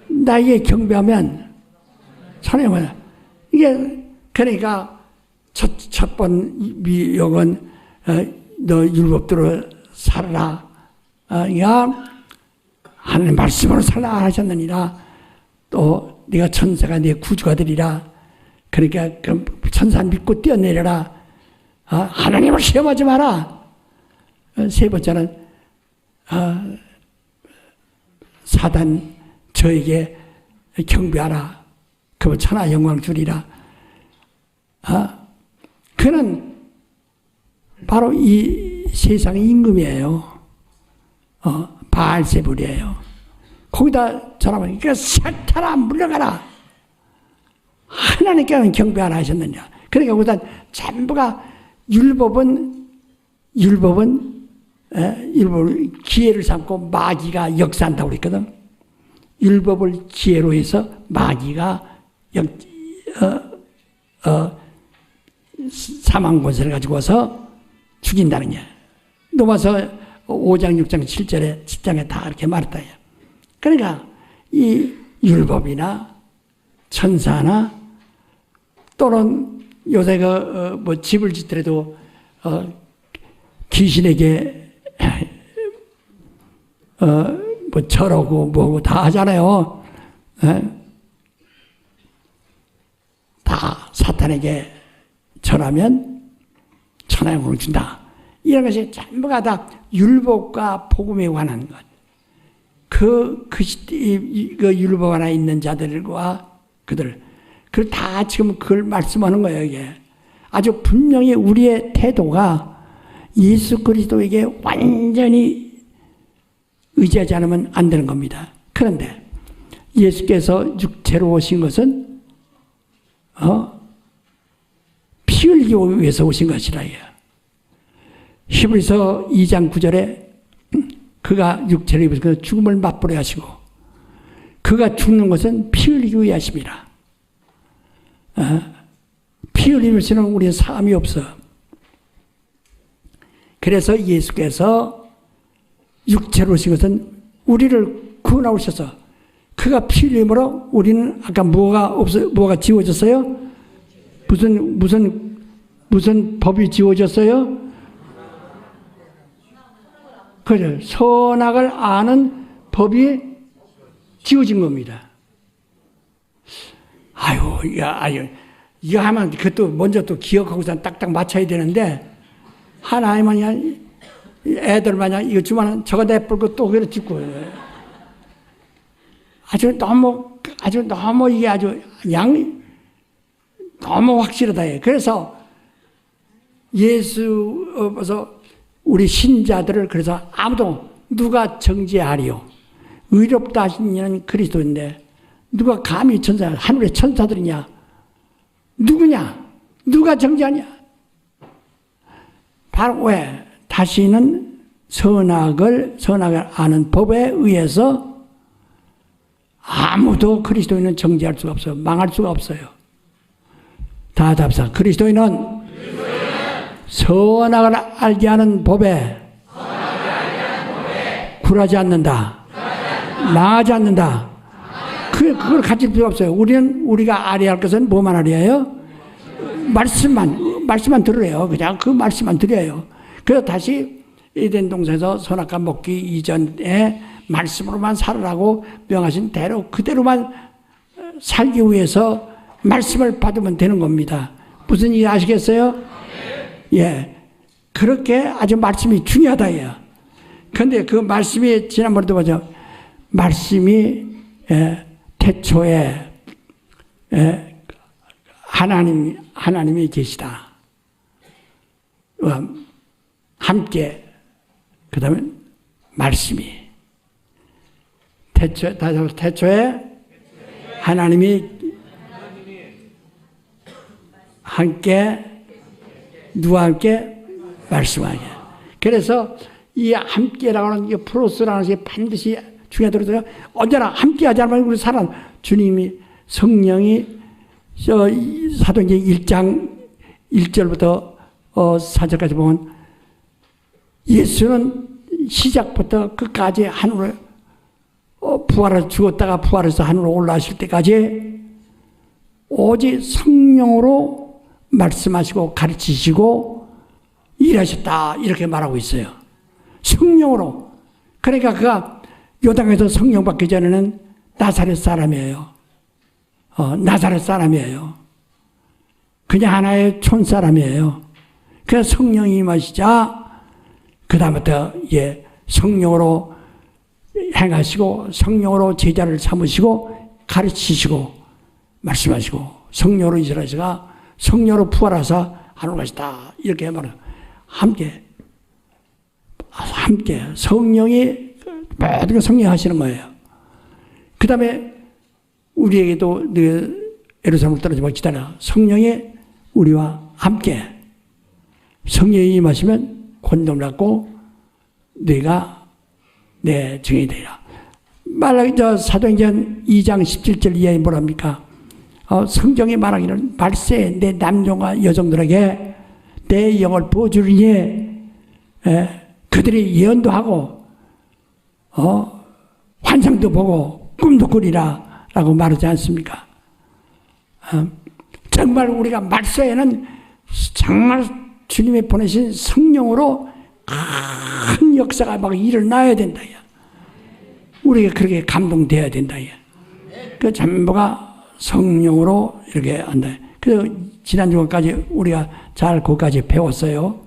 나에게 경배하면 천행을. 이게 그러니까 첫 번 미혹은 너 율법대로 살아라. 하나님 말씀으로 살라 하셨느니라. 또 네가 천사가 네 구주가 되리라. 그러니까 천사 믿고 뛰어내려라. 하나님을 시험하지 마라. 세 번째는 사단 저에게 경배하라. 그러면 천하 영광 주리라. 그는 바로 이 세상의 임금이에요. 바알세불이에요. 거기다 전하면 그러니까 살타라 물러가라. 하나님께는 경배하라 하셨느냐. 그러니까 일단 전부가 율법은 기회를 삼고 마귀가 역사한다고 그랬거든. 율법을 기회로 해서 마귀가 사망 권세를 가지고 와서 죽인다는 거야. 넘어서 5장, 6장, 7장에 다 이렇게 말했다. 그러니까 이 율법이나 천사나 또는 요새 집을 짓더라도 귀신에게 뭐 절하고 뭐고 다 하잖아요. 다 사탄에게 절하면 천하영광을 준다. 이런 것이 전부가 다 율법과 복음에 관한 것. 그 율법 안에 있는 자들과 그걸 다 지금 그걸 말씀하는 거예요, 이게. 아주 분명히 우리의 태도가 예수 그리스도에게 완전히 의지하지 않으면 안 되는 겁니다. 그런데 예수께서 육체로 오신 것은 피 흘리기 위해서 오신 것이라 해요. 히브리서 2장 9절에 그가 육체를 입으셔서 죽음을 맛보려 하시고 그가 죽는 것은 피 흘리기 위해 하십니다. 피 흘리면서는 우리의 삶이 없어. 그래서 예수께서 육체로 오신 것은 우리를 구원하셔서 그가 피 흘림으로 우리는 아까 뭐가 지워졌어요? 무슨 법이 지워졌어요? 그죠. 선악을 아는 법이 지워진 겁니다. 이거 하면 그것도 먼저 또 기억하고서 딱딱 맞춰야 되는데, 하나님은 애들 마냥 이거 주면 저거 내뿔고 또 그래 짓고. 너무 이게 너무 확실하다. 그래서 예수께서 우리 신자들을 그래서 아무도 누가 정죄하리요. 의롭다 하신 이는 그리스도인데 누가 감히 하늘의 천사들이냐? 누구냐? 누가 정죄하냐? 바로 왜? 다시는 선악을 아는 법에 의해서 아무도 그리스도인은 정죄할 수가 없어요. 망할 수가 없어요. 다 답사. 그리스도인은 선악을 알게 하는 법에 굴하지 않는다. 망하지 않는다. 그걸 가질 필요 없어요. 우리가 알아야 할 것은 뭐만 알아야 해요? 말씀만 들으래요. 그냥 그 말씀만 드려요. 그래서 다시 에덴 동산에서 선악과 먹기 이전에 말씀으로만 살으라고 명하신 대로 그대로만 살기 위해서 말씀을 받으면 되는 겁니다. 무슨 일이 아시겠어요? 예. 그렇게 아주 말씀이 중요하다. 그런데 그 말씀이 지난번에도 보죠. 말씀이 태초에 하나님이 계시다. 함께 그 다음에 말씀이 태초에 하나님이 함께 누가 함께 말씀하게. 그래서 이 함께라고 하는 게 프로스라는 것이 반드시 중요하더라고요. 언제나 함께 하지 않으면 우리 사람 주님이 성령이 사도행전 1장 1절부터 4절까지 보면 예수는 시작부터 끝까지 하늘에 죽었다가 부활해서 하늘로 올라가실 때까지 오직 성령으로 말씀하시고 가르치시고 일하셨다 이렇게 말하고 있어요. 성령으로. 그러니까 그가 요단강에서 성령 받기 전에는 나사렛 사람이에요. 나사렛 사람이에요. 그냥 하나의 촌사람이에요. 그래서 성령이 임하시자 그 다음부터 성령으로 행하시고 성령으로 제자를 삼으시고 가르치시고 말씀하시고 성령으로 일하시가 성령으로 부활하사 하늘 가시다 이렇게 말해요. 함께 성령이 모든 성령이 하시는 거예요. 그 다음에 우리에게도 예루살렘을 떨어지면 기다려. 성령이 우리와 함께 성령이 임하시면 권능을 갖고 너희가 내 증인이 되리라. 사도행전 2장 17절 이하에 뭐랍니까? 성경이 말하기를 말세 내 남종과 여종들에게 내 영을 부어주리니 그들이 예언도 하고 환상도 보고 꿈도 꾸리라 라고 말하지 않습니까? 정말 우리가 말세에는 정말 주님이 보내신 성령으로 큰 역사가 막 일어나야 된다. 우리가 그렇게 감동돼야 된다. 그 전부가 성령으로 이렇게 한다. 그래서 지난주까지 우리가 잘 그것까지 배웠어요.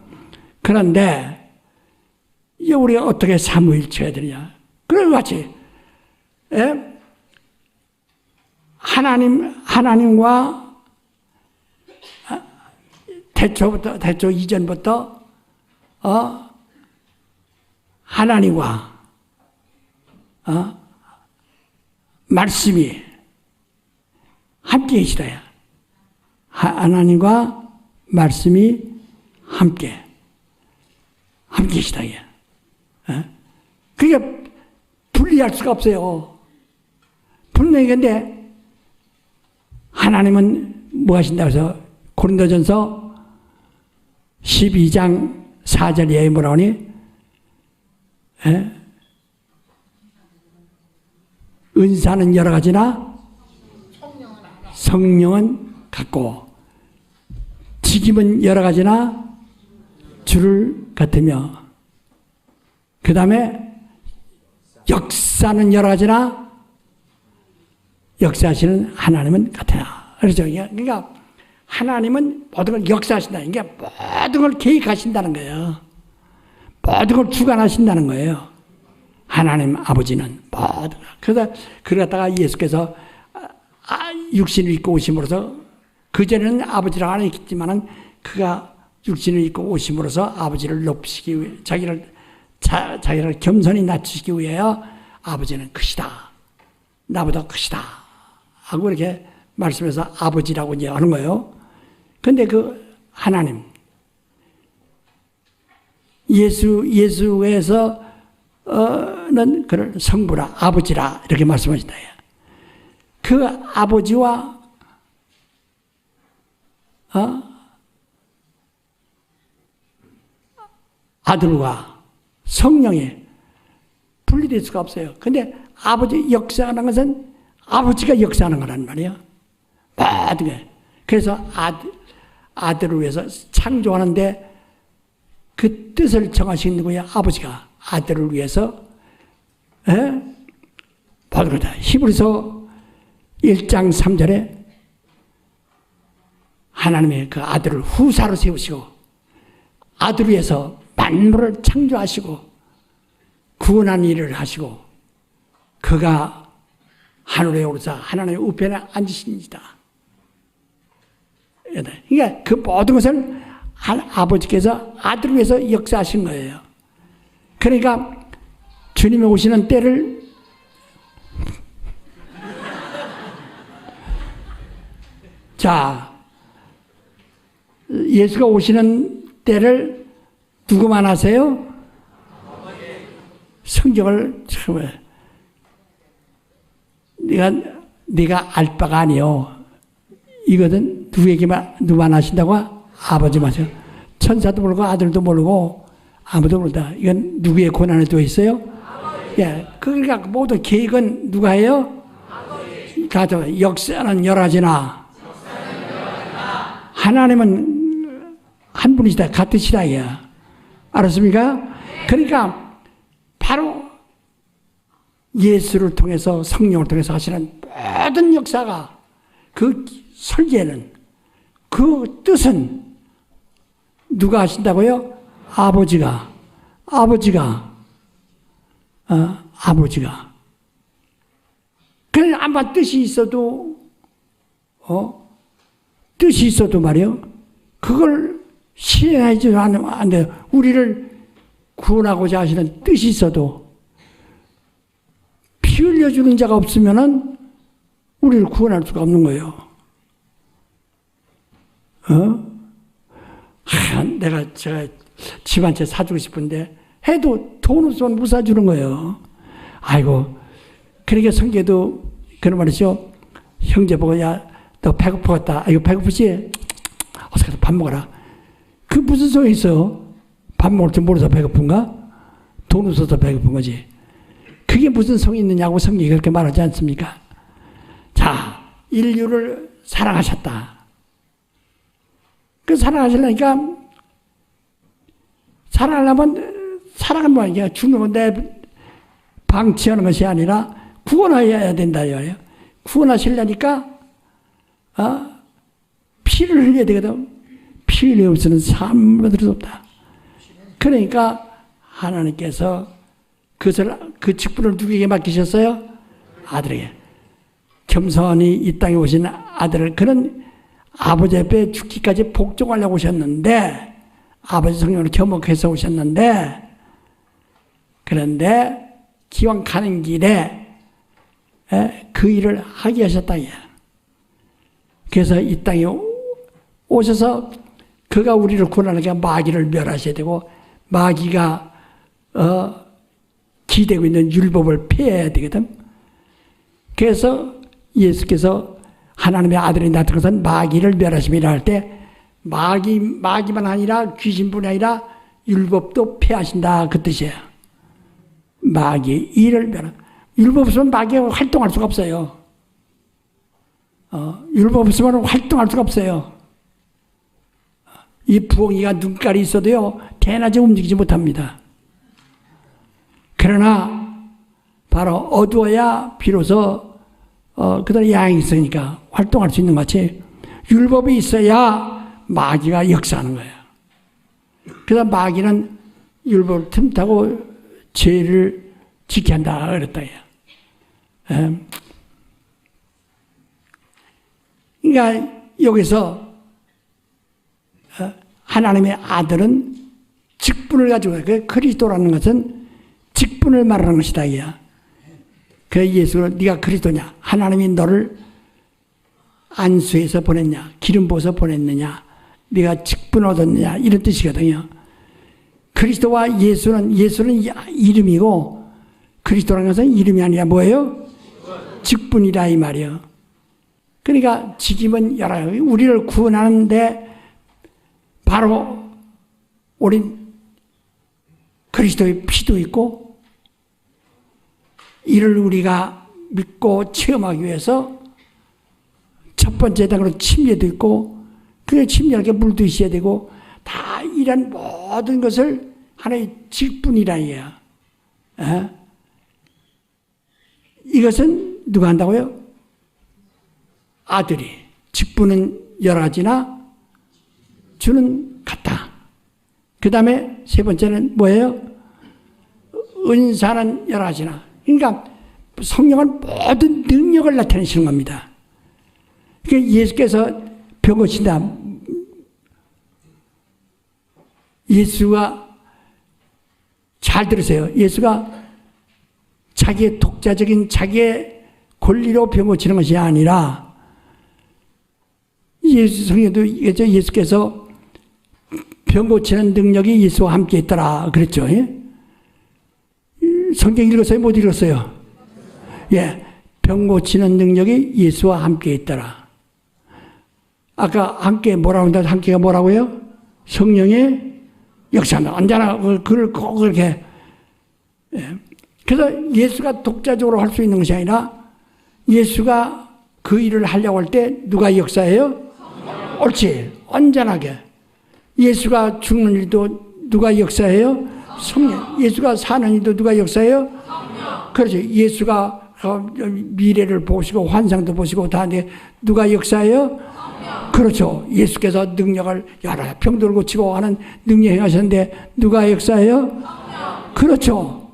그런데 이제 우리가 어떻게 사무일 쳐야 되느냐. 그런 것 같이 하나님과 태초 이전부터 하나님과 말씀이 함께 계시다야. 하나님과 말씀이 함께 계시다야. 그게 분리할 수가 없어요. 분명히. 근데 하나님은 뭐 하신다고 해서 고린도전서 12장 4절에 뭐라 하니? 은사는 여러 가지나 성령은 같고 직임은 여러 가지나 주를 같으며 그 다음에 역사는 여러 가지나 역사하시는 하나님은 같아요. 그렇죠. 그러니까 하나님은 모든 걸 역사하신다. 그러니까 모든 걸 계획하신다는 거예요. 모든 걸 주관하신다는 거예요. 하나님 아버지는 모든 걸. 그래서 그러다가 예수께서 육신을 입고 오심으로써 그전에는 아버지라고 안 했지만은 그가 육신을 입고 오심으로써 아버지를 높이시기 위해 자기를 겸손히 낮추시기 위하여 아버지는 크시다. 나보다 크시다. 하고 이렇게 말씀해서 아버지라고 이제 하는 거예요. 근데 그 하나님, 예수에서는 그를 성부라, 아버지라 이렇게 말씀하신다. 그 아버지와 아들과 성령이 분리될 수가 없어요. 근데 아버지 역사하는 것은 아버지가 역사하는 거란 말이에요. 모든 게. 그래서 아들을 위해서 창조하는데 그 뜻을 정하신 누구야? 아버지가 아들을 위해서 모든 거다. 히브리서 1장 3절에 하나님의 그 아들을 후사로 세우시고 아들을 위해서 만물을 창조하시고 구원한 일을 하시고 그가 하늘에 오르사 하나님의 우편에 앉으십니다. 그러니까 그 모든 것을 아버지께서 아들을 위해서 역사하신 거예요. 그러니까 주님이 오시는 때를 자, 예수가 오시는 때를 누구만 아세요? 성경을 처음에 네가 알 바가 아니요. 이거는 누구만 아신다고? 아버지만 아세요. 천사도 모르고 아들도 모르고 아무도 모른다. 이건 누구의 권한에 또 있어요? 예, 그러니까 모든 계획은 누가 해요? 가져. 역사는 여러 가지나 하나님은 한 분이시다. 같으시다. 알았습니까? 그러니까 바로 예수를 통해서 성령을 통해서 하시는 모든 역사가 그 설계는 그 뜻은 누가 하신다고요? 아버지가 그래 아마 뜻이 있어도 말이요 그걸 실행하지 않으면 안 돼요. 우리를 구원하고자 하시는 뜻이 있어도 피 흘려주는 자가 없으면은 우리를 구원할 수가 없는 거예요. 제가 집 한 채 사주고 싶은데 해도 돈 없으면 못 사주는 거예요. 아이고, 그러니까 성계도 그런 말이죠. 형제 보고 야, 너 배고프겠다. 아이고 배고프지? 어서 가서 밥 먹어라. 그 무슨 소용이 있어? 밥 먹을 줄 모르서 배고픈가? 돈 없어서 배고픈 거지. 그게 무슨 성이 있느냐고 성경이 그렇게 말하지 않습니까? 자, 인류를 사랑하셨다. 그 사랑하시려니까 살아가려면 살아가는 모양이야. 죽는 건 내 방치하는 것이 아니라 구원하여야 된다. 이거예요. 구원하시려니까 피를 흘려야 되거든. 피 흘림 없이는 삶을 얻을 수 없다. 그러니까 하나님께서 그 직분을 누구에게 맡기셨어요? 아들에게. 겸손히 이 땅에 오신 아들을 그는 아버지 앞에 죽기까지 복종하려고 오셨는데, 아버지 성령을 겸허해서 오셨는데, 그런데 기왕 가는 길에 그 일을 하게 하셨다. 그래서 이 땅에 오셔서 그가 우리를 구원하니까 마귀를 멸하셔야 되고, 마귀가 기대고 있는 율법을 폐해야 되거든. 그래서 예수께서 하나님의 아들이 나타나서 마귀를 멸하심이라 할 때, 마귀만 아니라 귀신뿐이 아니라 율법도 폐하신다, 그 뜻이에요. 마귀 일을 멸하. 율법 없으면 마귀가 활동할 수가 없어요. 율법 없으면 활동할 수가 없어요. 이 부엉이가 눈깔이 있어도요, 대낮에 움직이지 못합니다. 그러나 바로 어두워야 비로소 그들의 양이 있으니까 활동할 수 있는 것 같이 율법이 있어야 마귀가 역사하는 거예요. 그래서 마귀는 율법을 틈타고 죄를 지켜야 한다 그랬다. 그러니까 여기서 하나님의 아들은 직분을 가지고, 그 그리스도라는 것은 직분을 말하는 것이다. 그 예수를 네가 그리스도냐, 하나님이 너를 안수해서 보냈냐, 기름 부어서 보냈느냐, 네가 직분을 얻었느냐, 이런 뜻이거든요. 그리스도와 예수는 이름이고, 그리스도라는 것은 이름이 아니라 뭐예요? 직분이다 이 말이에요. 그러니까 직임은 여러 가지. 우리를 구원하는데 바로 우리 그리스도의 피도 있고, 이를 우리가 믿고 체험하기 위해서 첫 번째 단계로 침례도 있고, 그 침례할 물도 있어야 되고, 다 이런 모든 것을 하나의 직분이라 해요. 이것은 누가 한다고요? 아들이. 직분은 여러 가지나 주는 같다. 그 다음에 세 번째는 뭐예요? 은사는 여러 가지나. 그러니까 성령은 모든 능력을 나타내시는 겁니다. 그러니까 예수께서 병 고친다. 예수가 잘 들으세요. 예수가 자기의 독자적인 자기의 권리로 병 고치는 것이 아니라, 예수 성경도 예수께서 병 고치는 능력이 예수와 함께 있더라 그랬죠. 성경 읽었어요? 못 읽었어요? 병 고치는 능력이 예수와 함께 있더라. 아까 함께 뭐라고 한다? 함께가 뭐라고요? 성령의 역사는 언제나 그걸 꼭 그렇게. 그래서 예수가 독자적으로 할 수 있는 것이 아니라, 예수가 그 일을 하려고 할 때 누가 역사해요? 옳지. 언제나게. 예수가 죽는 일도 누가 역사해요? 성령. 예수가 사는 일도 누가 역사해요? 그렇지. 예수가 미래를 보시고 환상도 보시고 다 하는데 누가 역사해요? 그렇죠. 예수께서 능력을 여러 병들을 고치고 하는 능력 행하셨는데 누가 역사해요? 그렇죠.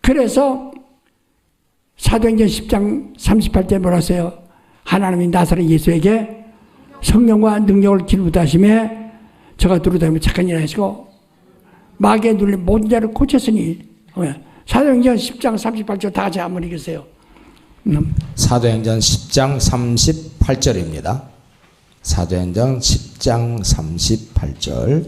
그래서 사도행전 10장 38절 뭐라 하세요? 하나님이 나사렛 예수에게 성령과 능력을 기름부으심에 저가 두루다니며 착한 일을 하시고 마귀에 눌린 모든 자를 고쳤으니. 사도행전 10장 38절 다 같이 한번 읽으세요. 사도행전 10장 38절입니다. 사도행전 10장 38절.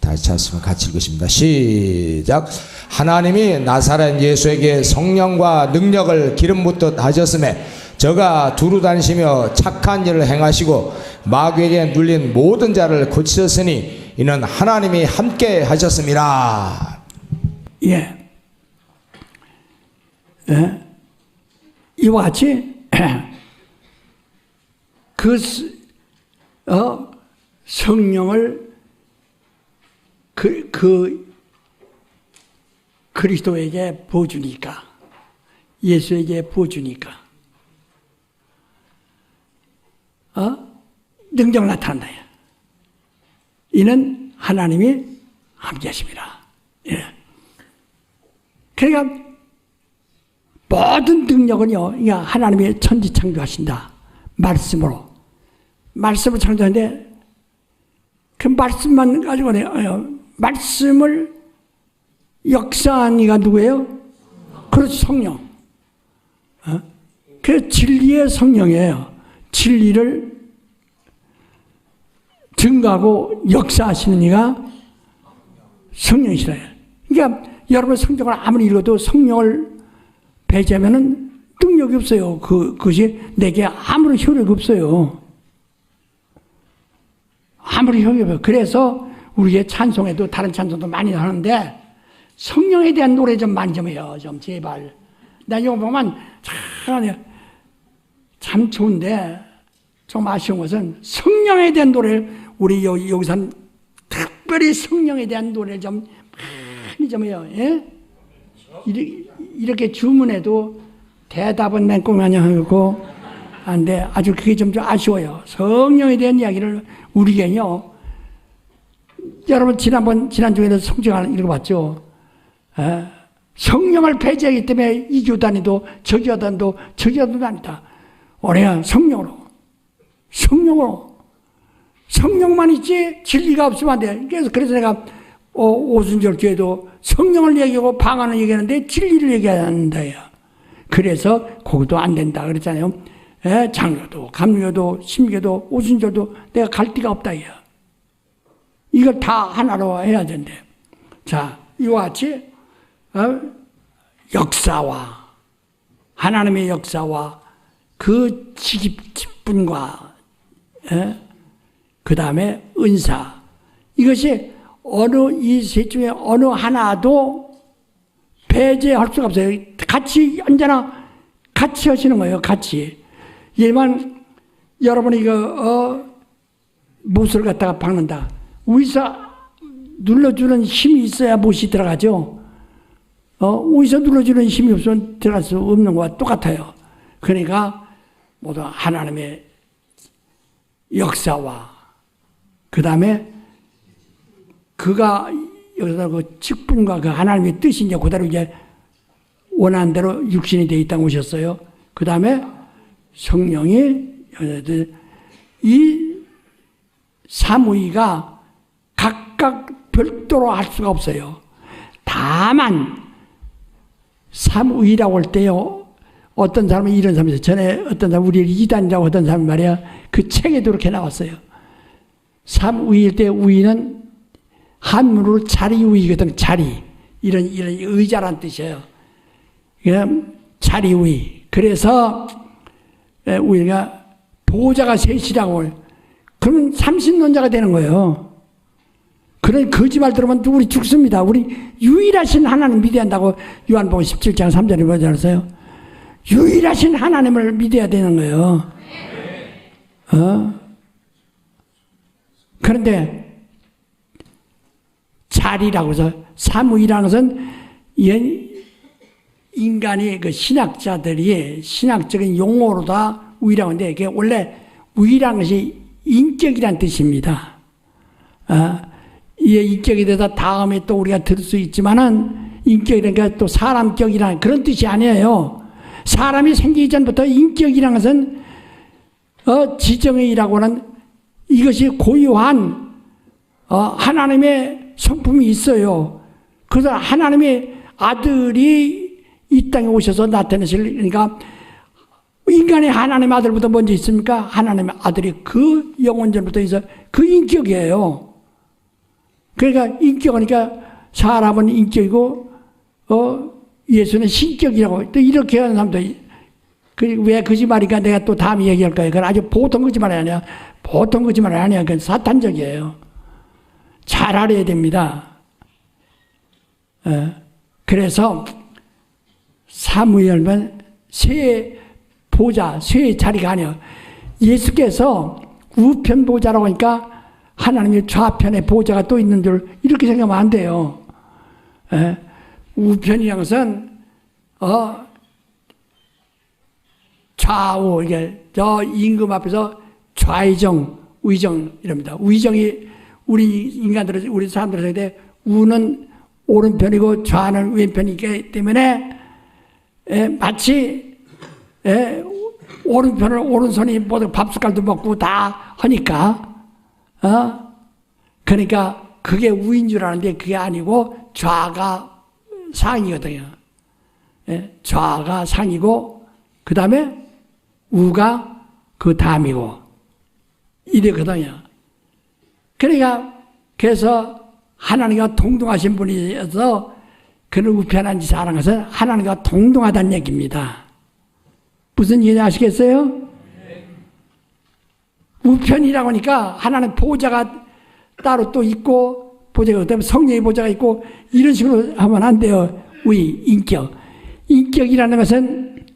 다시 찾으면 같이 읽으십니다. 시작. 하나님이 나사렛 예수에게 성령과 능력을 기름 붓듯 하셨음에 저가 두루 다니시며 착한 일을 행하시고 마귀에게 눌린 모든 자를 고치셨으니 이는 하나님이 함께 하셨습니다. 이와 같이 성령을 그리스도에게 부어주니까, 예수에게 부어주니까, 능력 나타난다. 이는 하나님이 함께 하십니다. 예. 그러니까 모든 능력은요, 그러니까 하나님이 천지 창조하신다. 말씀으로 창조하는데, 그 말씀만 가지고 말씀을 역사한 이가 누구예요? 그렇죠, 성령. 그 진리의 성령이에요. 진리를 증거하고 역사하시는 이가 성령이시라. 그러니까 여러분 성경을 아무리 읽어도 성령을 배제하면은 능력이 없어요. 그것이 내게 아무런 효력이 없어요. 아무리 효력이 없어요. 그래서 우리의 찬송에도 다른 찬송도 많이 하는데 성령에 대한 노래 좀 많이 좀 해요. 좀 제발. 나 이거 보면 참 좋은데 좀 아쉬운 것은 성령에 대한 노래를 우리 여기서는 특별히 성령에 대한 노래를 좀 많이 좀 해요. 예? 이렇게 주문해도 대답은 맹꽁하냐 하고 한데 아주 그게 좀 아쉬워요. 성령에 대한 이야기를 우리에게요. 여러분 지난주에도 성경을 읽어봤죠. 성령을 배제하기 때문에 이 교단이도 저 교단도 아니다. 우리가 성령만 있지 진리가 없으면 안 돼. 그래서 내가 오순절 교회도 성령을 얘기하고 방언을 얘기하는데 진리를 얘기해야 한다. 그래서 거기도 안 된다 그랬잖아요. 장로도 감리교도 심교도 오순절도 내가 갈 데가 없다. 이걸 다 하나로 해야 된대. 자, 이와 같이 역사와 하나님의 역사와 그 직분과 그 다음에 은사, 이것이 이 셋 중에 어느 하나도 배제할 수가 없어요. 같이 언제나 같이 하시는 거예요. 같이. 예만 여러분이 못을 갖다가 박는다. 위에서 눌러주는 힘이 있어야 못이 들어가죠. 위에서 눌러주는 힘이 없으면 들어갈 수 없는 것과 똑같아요. 그러니까 모두 하나님의 역사와 그 다음에 그가 여기서 그 직분과 그 하나님의 뜻이 이제 그대로 이제 원하는 대로 육신이 되어 있다고 오셨어요. 그 다음에 성령이 이 삼위가 각각 별도로 할 수가 없어요. 다만 삼위라고 할 때요. 어떤 사람은 이런 사람이 있어요. 전에 어떤 사람 우리 이단이라고 하던 사람이 말이야. 그 책에도 이렇게 나왔어요. 삼위일 때 위는 한문으로 자리위거든. 자리. 이런 의자란 뜻이에요. 자리위. 그래서 우리가 보호자가 셋이라고. 그러면 삼신론자가 되는 거예요. 그런 거짓말 들으면 우리 죽습니다. 우리 유일하신 하나님 믿어야 한다고 요한복음 17장 3절에 보지 않았어요? 유일하신 하나님을 믿어야 되는 거예요. 그런데 자리라고 해서 삼위라는 것은 인간이 그 신학자들이 신학적인 용어로 다 위라고 하는데 이게 원래 위라는 것이 인격이란 뜻입니다. 이 인격에 대해서 다음에 또 우리가 들을 수 있지만은 인격이라는 또 사람격이라는 그런 뜻이 아니에요. 사람이 생기기 전부터 인격이라는 것은 지정의라고 하는 이것이 고유한 하나님의 성품이 있어요. 그래서 하나님의 아들이 이 땅에 오셔서 나타내실, 그러니까 인간의 하나님의 아들보다 먼저 있습니까? 하나님의 아들이 그 영원전부터 있어 그 인격이에요. 그러니까 인격이니까 사람은 인격이고 예수는 신격이라고 또 이렇게 하는 사람도 왜 거짓말이니까 내가 또 다음에 얘기할 거예요. 그건 아주 보통 거짓말이 아니야. 보통 거짓말이 아니야. 그건 사탄적이에요. 잘 알아야 됩니다. 그래서 사무엘은 새 보좌, 새 자리가 아니에요. 예수께서 우편 보좌라고 하니까 하나님의 좌편에 보좌가 또 있는 줄 이렇게 생각하면 안 돼요. 우편이라는 것은 좌우 이게 저 임금 앞에서 좌의정, 우의정 이랍니다. 우의정이 우리 인간들, 우리 사람들한테 우는 오른편이고 좌는 왼편이기 때문에 마치 오른편을 오른손이 모두 밥숟갈도 먹고 다 하니까 그러니까 그게 우인 줄 아는데 그게 아니고 좌가 상이거든요. 좌가 상이고 그 다음에 우가 그 다음이고 이래거든요. 그러니까 그래서 하나님과 동등하신 분이어서 그는 우편한 짓을 하는 것은 하나님과 동등하다는 얘기입니다. 무슨 얘기인지 아시겠어요? 우편이라고 하니까 하나님 보좌가 따로 또 있고 보좌가 그다음에 성령의 보좌가 있고 이런 식으로 하면 안 돼요. 인격. 인격이라는 것은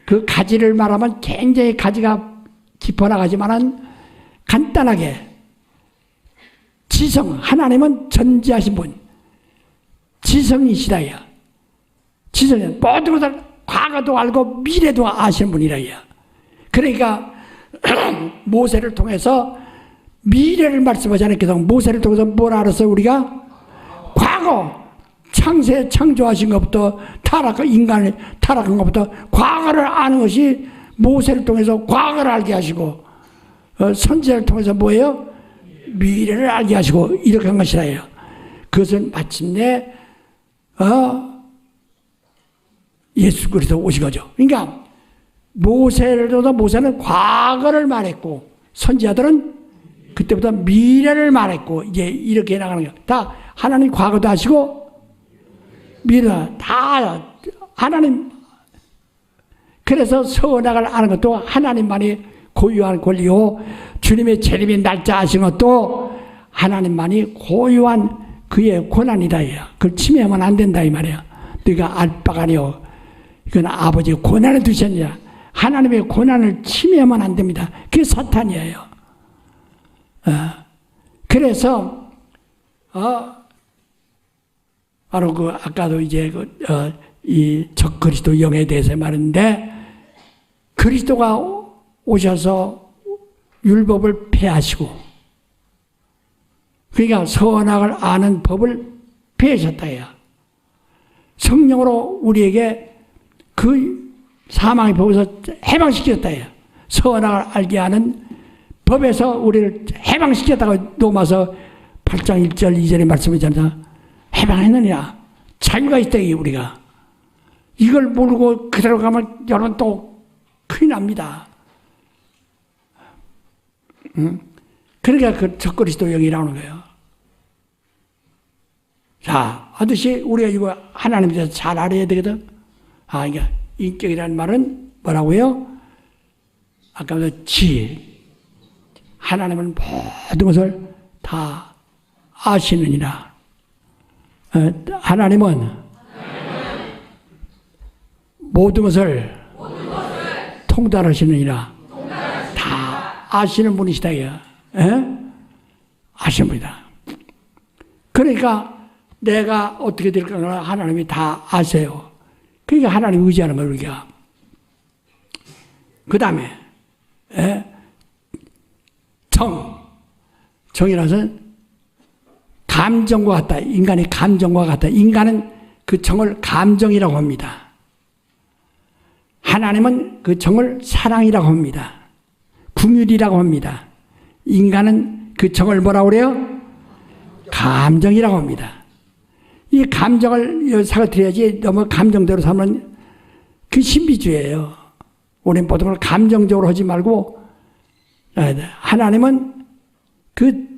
그 가지를 말하면 굉장히 가지가 깊어나가지만은 간단하게 지성, 하나님은 전지하신 분, 지성이시다요. 지성은 모든 것을 과거도 알고 미래도 아시는 분이라요. 그러니까 모세를 통해서 미래를 말씀하지 않았거든. 모세를 통해서 뭘 알았어요? 우리가 과거 창세 창조하신 것부터 인간을 타락한 것부터 과거를 아는 것이 모세를 통해서 과거를 알게 하시고 선지자를 통해서 뭐예요? 미래를 알게 하시고 이렇게 한 것이라요. 그것은 마침내 예수 그리스도 오신 거죠. 그러니까 모세는 과거를 말했고 선지자들은 그때부터 미래를 말했고 이제 이렇게 나가는 거예요. 다 하나님 과거도 하시고 미래 다 하나님. 그래서 선악을 아는 것도 하나님만이 고유한 권리요 주님의 재림의 날짜 아신 것도 하나님만이 고유한 그의 권한이다. 그걸 침해하면 안 된다 이 말이야. 네가 알 바가 아니오. 이건 아버지의 권한을 두셨냐. 하나님의 권한을 침해하면 안 됩니다. 그게 사탄이에요. 그래서 바로 그 아까도 이제 이 적그리스도 영에 대해서 말했는데 그리스도가 오셔서 율법을 폐하시고 그러니까 선악을 아는 법을 폐하셨다 해요. 성령으로 우리에게 그 사망의 법에서 해방시켰다 해요. 선악을 알게 하는 법에서 우리를 해방시켰다고 로마서 8장 1절 2절에 말씀하잖아요. 해방했느냐? 자유가 있다 우리가. 이걸 모르고 그대로 가면 여러분 또 큰일 납니다. 그러니까 그 적그리스도 영이 나오는 거예요. 자, 하듯이 우리가 이거 하나님에 대해서 잘 알아야 되거든. 그러니까 인격이라는 말은 뭐라고요? 아까부터 하나님은 모든 것을 다 아시느니라. 하나님은 모든 것을 통달하시느니라. 다 아시는 분이시다. 아시는 분이다. 그러니까 내가 어떻게 될까 하나님이 다 아세요. 그러니까 하나님 의지하는 거예요, 우리가. 그 다음에 정이라는 것은 감정과 같다. 인간의 감정과 같다. 인간은 그 정을 감정이라고 합니다. 하나님은 그 정을 사랑이라고 합니다. 긍휼이라고 합니다. 인간은 그 정을 뭐라고 그래요? 감정이라고 합니다. 이 감정을 사과드려야지 너무 감정대로 살면 그 신비주의예요. 우리는 모든 걸 감정적으로 하지 말고 하나님은 그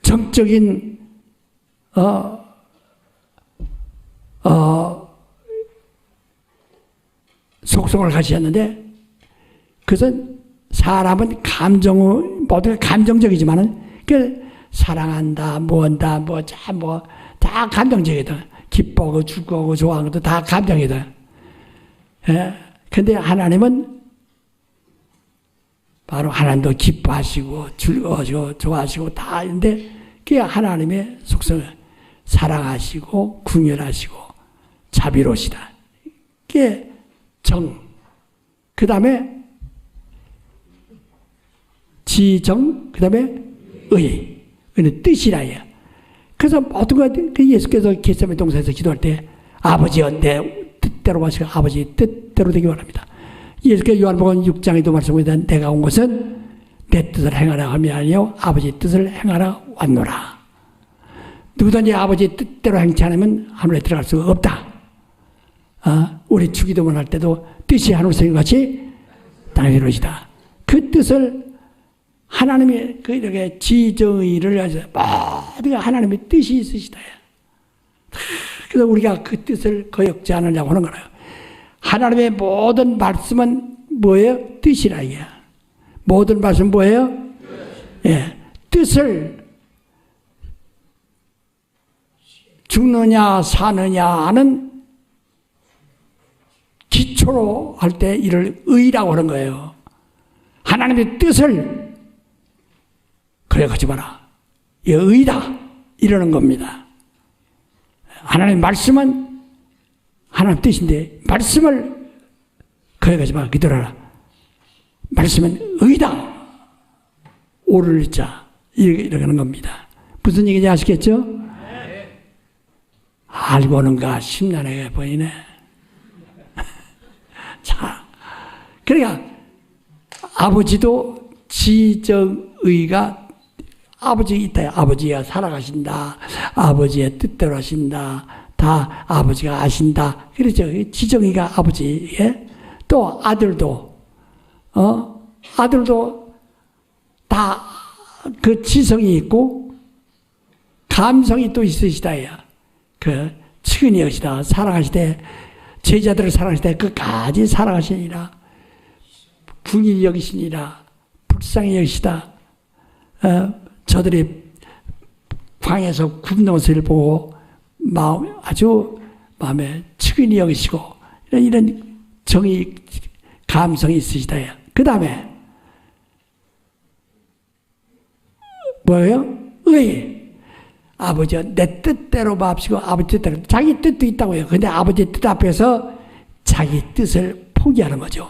정적인 속성을 가지셨는데 그것은 사람은 모두 감정적이지만은 그 사랑한다, 뭐한다, 다 감정적이다. 기뻐하고 죽고 좋아하는 것도 다 감정이다. 근데 하나님은 바로 하나님도 기뻐하시고 즐거워하시고 좋아하시고 다 있는데 그게 하나님의 속성을 사랑하시고 궁휼하시고 자비로우시다. 그게 정. 그 다음에 지정. 그 다음에 의. 의는 뜻이라 해요. 그래서 모든 것, 그 예수께서 겟세마네 동산에서 기도할 때 아버지여 내 뜻대로 하시고 아버지 뜻대로 되기 원합니다. 예수께서 요한복음 6장에도 말씀하시다 내가 온 것은 내 뜻을 행하라 함이 아니요 아버지 뜻을 행하라 왔노라. 누구든지 아버지 뜻대로 행치 않으면 하늘에 들어갈 수가 없다. 우리 주기도문 할 때도 뜻이 하늘에서 같이 땅에 이루어지다. 그 뜻을 하나님이 그 이렇게 지정의를 하셔서 모두가 하나님의 뜻이 있으시다. 그래서 우리가 그 뜻을 거역지 않으려고 하는 거예요. 하나님의 모든 말씀은 뭐예요? 뜻이라 이게. 모든 말씀은 뭐예요? 예, 뜻을 죽느냐 사느냐 하는 기초로 할 때 이를 의라고 하는 거예요. 하나님의 뜻을 거역하지 마라. 이 의다. 이러는 겁니다. 하나님의 말씀은 하나님 뜻인데 말씀을 거역하지 마라. 기도하라. 말씀은 의다. 오를 자. 이렇게 하는 겁니다. 무슨 얘기인지 아시겠죠? 알고는가 심란하게 보이네. 자, 그러니까 아버지도 지정의가 아버지 있다. 아버지가 살아가신다. 아버지의 뜻대로 하신다. 다 아버지가 아신다. 그렇죠. 지정의가 아버지. 예? 또 아들도 아들도 다 그 지성이 있고 감성이 또 있으시다. 그 측은히 여기시다. 사랑하시되 제자들을 사랑하시되 끝까지 사랑하시니라. 궁일이 여기시니라. 불쌍히 여기시다. 저들이 광에서 굽는 것을 보고 아주 마음에 측은히 여기시고 이런 정의 감성이 있으시다. 그 다음에 뭐예요? 의. 아버지가 내 뜻대로 마옵시고 아버지 뜻대로. 자기 뜻도 있다고 해요. 근데 아버지 뜻 앞에서 자기 뜻을 포기하는 거죠.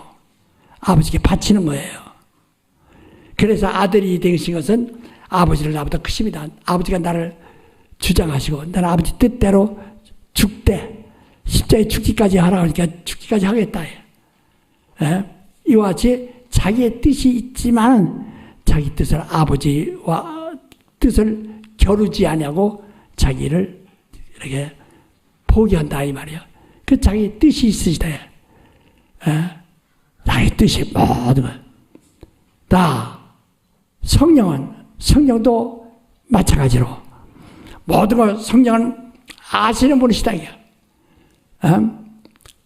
아버지께 바치는 거예요. 그래서 아들이 되신 것은 아버지를 나보다 크십니다. 아버지가 나를 주장하시고 나는 아버지 뜻대로 죽되 십자가에 죽기까지 하라고 하니까 죽기까지 하겠다. 이와 같이 자기의 뜻이 있지만 자기 뜻을 아버지와 뜻을 겨루지 아니하고 자기를 이렇게 포기한다 이 말이에요. 그 자기 뜻이 있으시다. 자기 뜻이 모든 것. 다 성령도 마찬가지로 모든 걸 성령은 아시는 분이시다.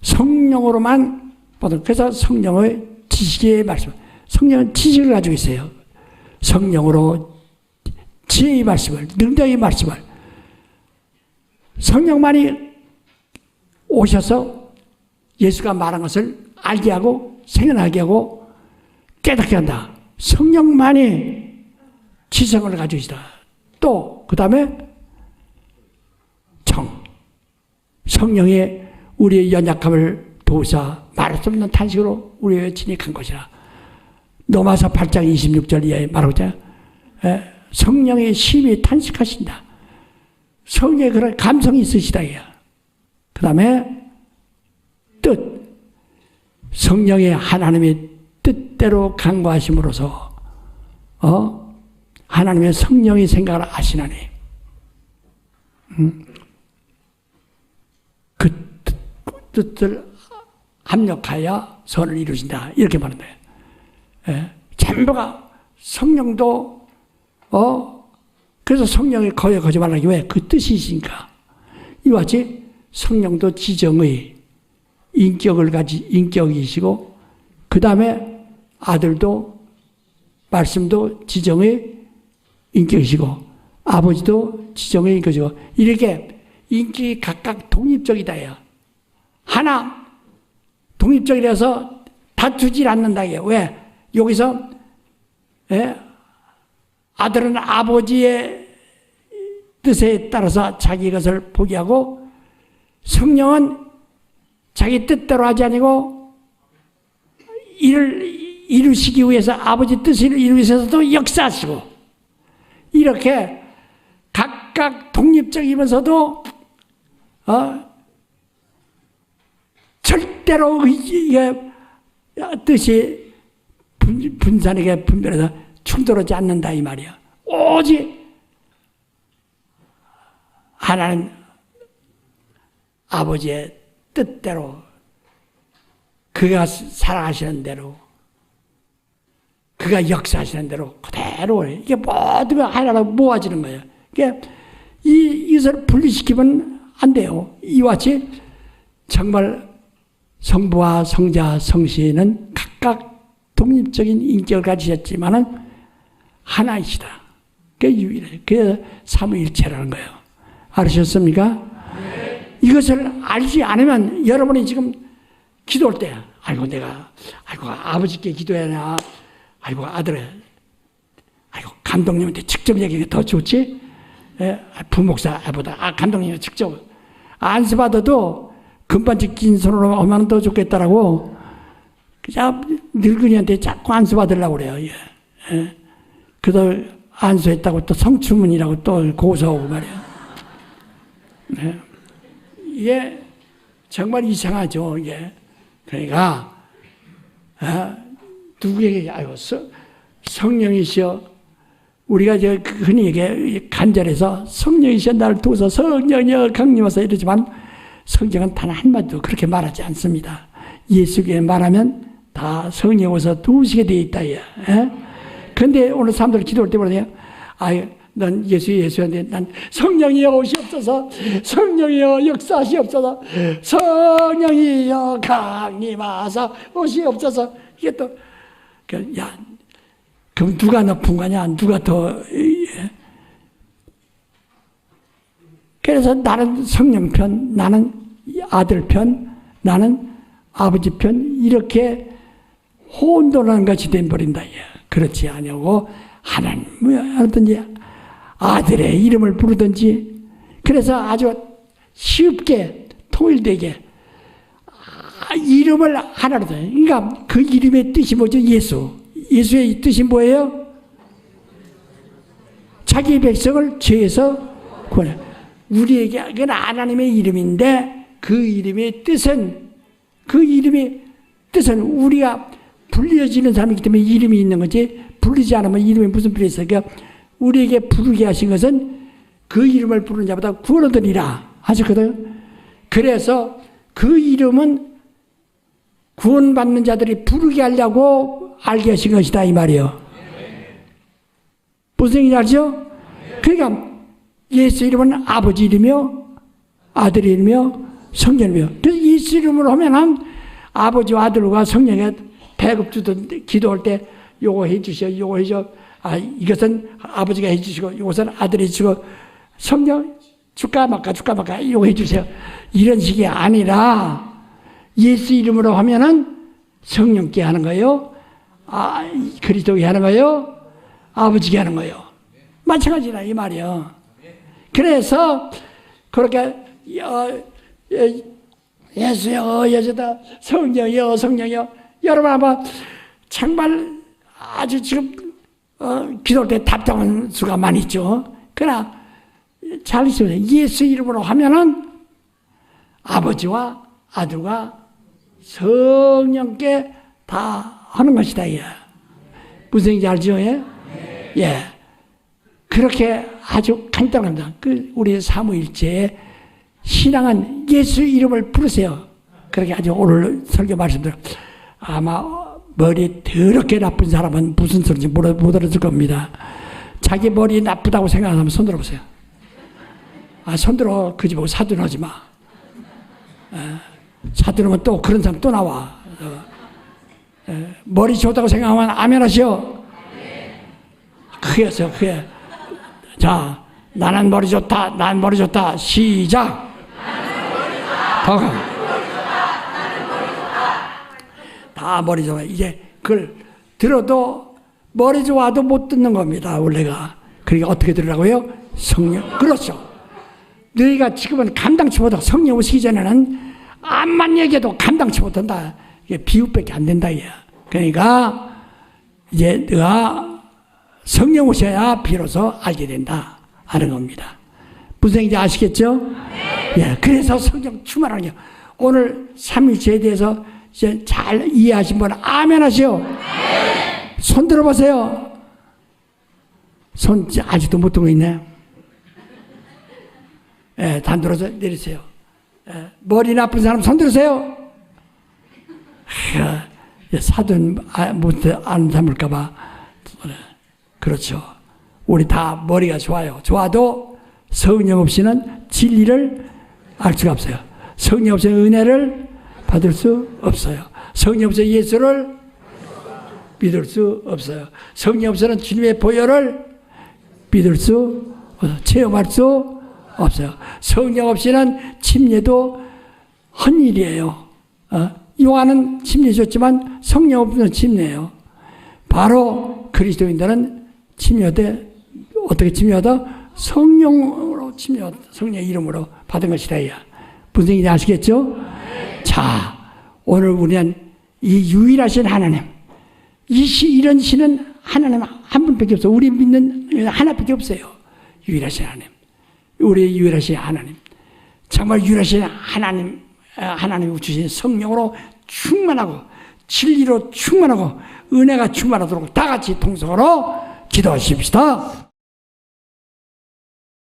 성령으로만 모든. 그래서 성령의 지식의 말씀. 성령은 지식을 가지고 있어요. 성령으로 지혜의 말씀을, 능력의 말씀을. 성령만이 오셔서 예수가 말한 것을 알게 하고 생각하게 하고 깨닫게 한다. 성령만이 지성을 가지고 있다. 또 그 다음에 성령이 우리의 연약함을 도우사 말할 수 없는 탄식으로 우리의 진익한 것이라. 로마서 8장 26절 이하에 말하고 있잖아요. 성령의 심히 탄식하신다. 성령의 그런 감성이 있으시다. 그 다음에 뜻. 성령의 하나님의 뜻대로 간구하심으로써 하나님의 성령의 생각을 아시나니 그 뜻을 합력하여 선을 이루신다. 이렇게 말한다. 전부가 성령도 그래서 성령을 거역하지 말라기 왜? 그 뜻이 있으니까. 이와 같이 성령도 지정의 인격이시고 그 다음에 아들도 말씀도 지정의 인격이시고 아버지도 지정의 인격이시고 이렇게 인격이 각각 독립적이다. 하나 독립적이라서 다투질 않는다. 왜? 여기서 아들은 아버지의 뜻에 따라서 자기 것을 포기하고 성령은 자기 뜻대로 하지 아니고 이를 이루시기 위해서 아버지 뜻을 이루기 위해서도 역사하시고 이렇게 각각 독립적이면서도 절대로 이게 뜻이 분산에게 분별해서 충돌하지 않는다 이 말이야. 오직 하나님 아버지의 뜻대로 그가 살아가시는 대로 그가 역사하시는 대로 그대로 이게 모두가 하나로 모아지는 거예요. 그러니까 이것을 분리시키면 안 돼요. 이와 같이 정말 성부와 성자, 성신은 각각 독립적인 인격을 가지셨지만은 하나이시다. 그게 유일해요. 그게 삼위일체라는 거예요. 알으셨습니까? 네. 이것을 알지 않으면 여러분이 지금 기도할 때, 아이고 아버지께 기도해야 하나, 아이고 아들에, 아이고 감독님한테 직접 얘기하는 게 더 좋지? 부목사보다 감독님이 직접 안수 받아도 금반지 낀 손으로 하면 더 좋겠다라고 그냥 늙은이한테 자꾸 안수 받으려고 그래요. 그래서 안수했다고 또 성추문이라고 또 고소하고 말이에요. 이게 정말 이상하죠. 이게 그러니까 누구에게 아유 성령이시여 우리가 저 흔히 얘기해 간절해서 성령이시여 나를 도우소 성령이여 강림하소서 이러지만 성경은 단 한마디도 그렇게 말하지 않습니다. 예수께 말하면 다 성령 오서 도우시게 되어 있다. 그런데 오늘 사람들 기도할 때 뭐래요? 넌 예수한테 난 성령이여 오시옵소서 성령이여 역사하시옵소서 성령이여 강림하사 오시옵소서 이게 또 야 그럼 누가 높은 거냐 누가 더 그래서 나는 성령 편 나는 아들 편 나는 아버지 편 이렇게 혼돈하는 것이 돼버린다. 그렇지 아니고 하나님을 하든지 아들의 이름을 부르든지 그래서 아주 쉽게 통일되게 이름을 하나로 돼. 그러니까 그 이름의 뜻이 뭐죠? 예수의 뜻이 뭐예요? 자기 백성을 죄에서 구원해. 우리에게 그건 하나님의 이름인데 그 이름의 뜻은 우리가 불려지는 사람이기 때문에 이름이 있는 거지 불리지 않으면 이름이 무슨 필요 있어요? 그러니까 우리에게 부르게 하신 것은 그 이름을 부르는 자보다 구원 얻으리라 하셨거든. 그래서 그 이름은 구원받는 자들이 부르게 하려고 알게 하신 것이다 이 말이에요. 무슨 얘기인지 알죠? 그러니까 예수 이름은 아버지 이름이요 아들 이름이요 성령 이름이요. 그래서 예수 이름으로 하면은 아버지와 아들과 성령에 배급 주던 기도할 때 요거 해주셔 요거 해줘 이것은 아버지가 해주시고 이것은 아들이 해주시고 성령 줄까 말까 이거 해주세요. 이런 식이 아니라 예수 이름으로 하면은 성령께 하는 거예요. 그리스도께 하는 거예요. 아버지께 하는 거예요. 마찬가지라 이 말이에요. 그래서 그렇게 예수여 예수다 성령이여 여러분 아마 정말 아주 지금 기도할 때 답답한 수가 많이 있죠. 그러나 잘 있어요. 예수 이름으로 하면은 아버지와 아들과 성령께 다 하는 것이다. 예. 무슨 얘기인지 알죠? 예? 예. 그렇게 아주 간단합니다. 우리 삼위일체의 신앙은 예수 이름을 부르세요. 그렇게 아주 오늘 설교 말씀대로 아마 머리 더럽게 나쁜 사람은 무슨 소리인지 못 알아들 겁니다. 자기 머리 나쁘다고 생각하는 사람 손 들어보세요. 손 들어. 그 집 보고 사돈하지 마. 사돈하면 또 그런 사람 또 나와. 머리 좋다고 생각하면 아멘 하시오. 크게 하세요. 크게. 자, 나는 머리 좋다. 난 머리 좋다. 시작. 더 가. 다 머리 좋아. 이제 그걸 들어도 머리 좋아도 못 듣는 겁니다, 원래가. 그러니까 어떻게 들으라고요? 성령. 그렇죠. 너희가 지금은 감당치 못하고 성령 오시기 전에는 암만 얘기해도 감당치 못한다. 이게 비유밖에 안 된다, 이야. 그러니까 이제 너가 성령 오셔야 비로소 알게 된다 하는 겁니다. 무슨 얘기인지 아시겠죠? 예, 그래서 성령 충만하는 게 오늘 삼위일체에 대해서 이제 잘 이해하신 분 아멘 하시오. 손 들어보세요. 손 아직도 못 들고 있네. 예, 단 들어서 내리세요. 예, 머리 나쁜 사람 손 들으세요. 사돈 못 안 삼을까봐. 그렇죠. 우리 다 머리가 좋아요. 좋아도 성령 없이는 진리를 알 수가 없어요. 성령 없이는 은혜를 받을 수 없어요. 성령 없이는 예수를 믿을 수 없어요. 성령 없이는 주님의 보혈을 믿을 수 없어요. 체험할 수 없어요. 성령 없이는 침례도 헛일이에요. 요한은 침례 줬지만 성령 없이는 침례예요. 바로 그리스도인들은 침례대 어떻게 침례하다? 성령으로 침례하다. 성령의 이름으로 받은 것이다. 무슨 얘기인지 아시겠죠? 자, 오늘 우리는 이 유일하신 하나님, 이런 신은 하나님 한 분밖에 없어요. 우리 믿는 하나밖에 없어요. 유일하신 하나님. 우리 유일하신 하나님. 정말 유일하신 하나님 주신 성령으로 충만하고 진리로 충만하고 은혜가 충만하도록 다 같이 통성으로 기도하십시다.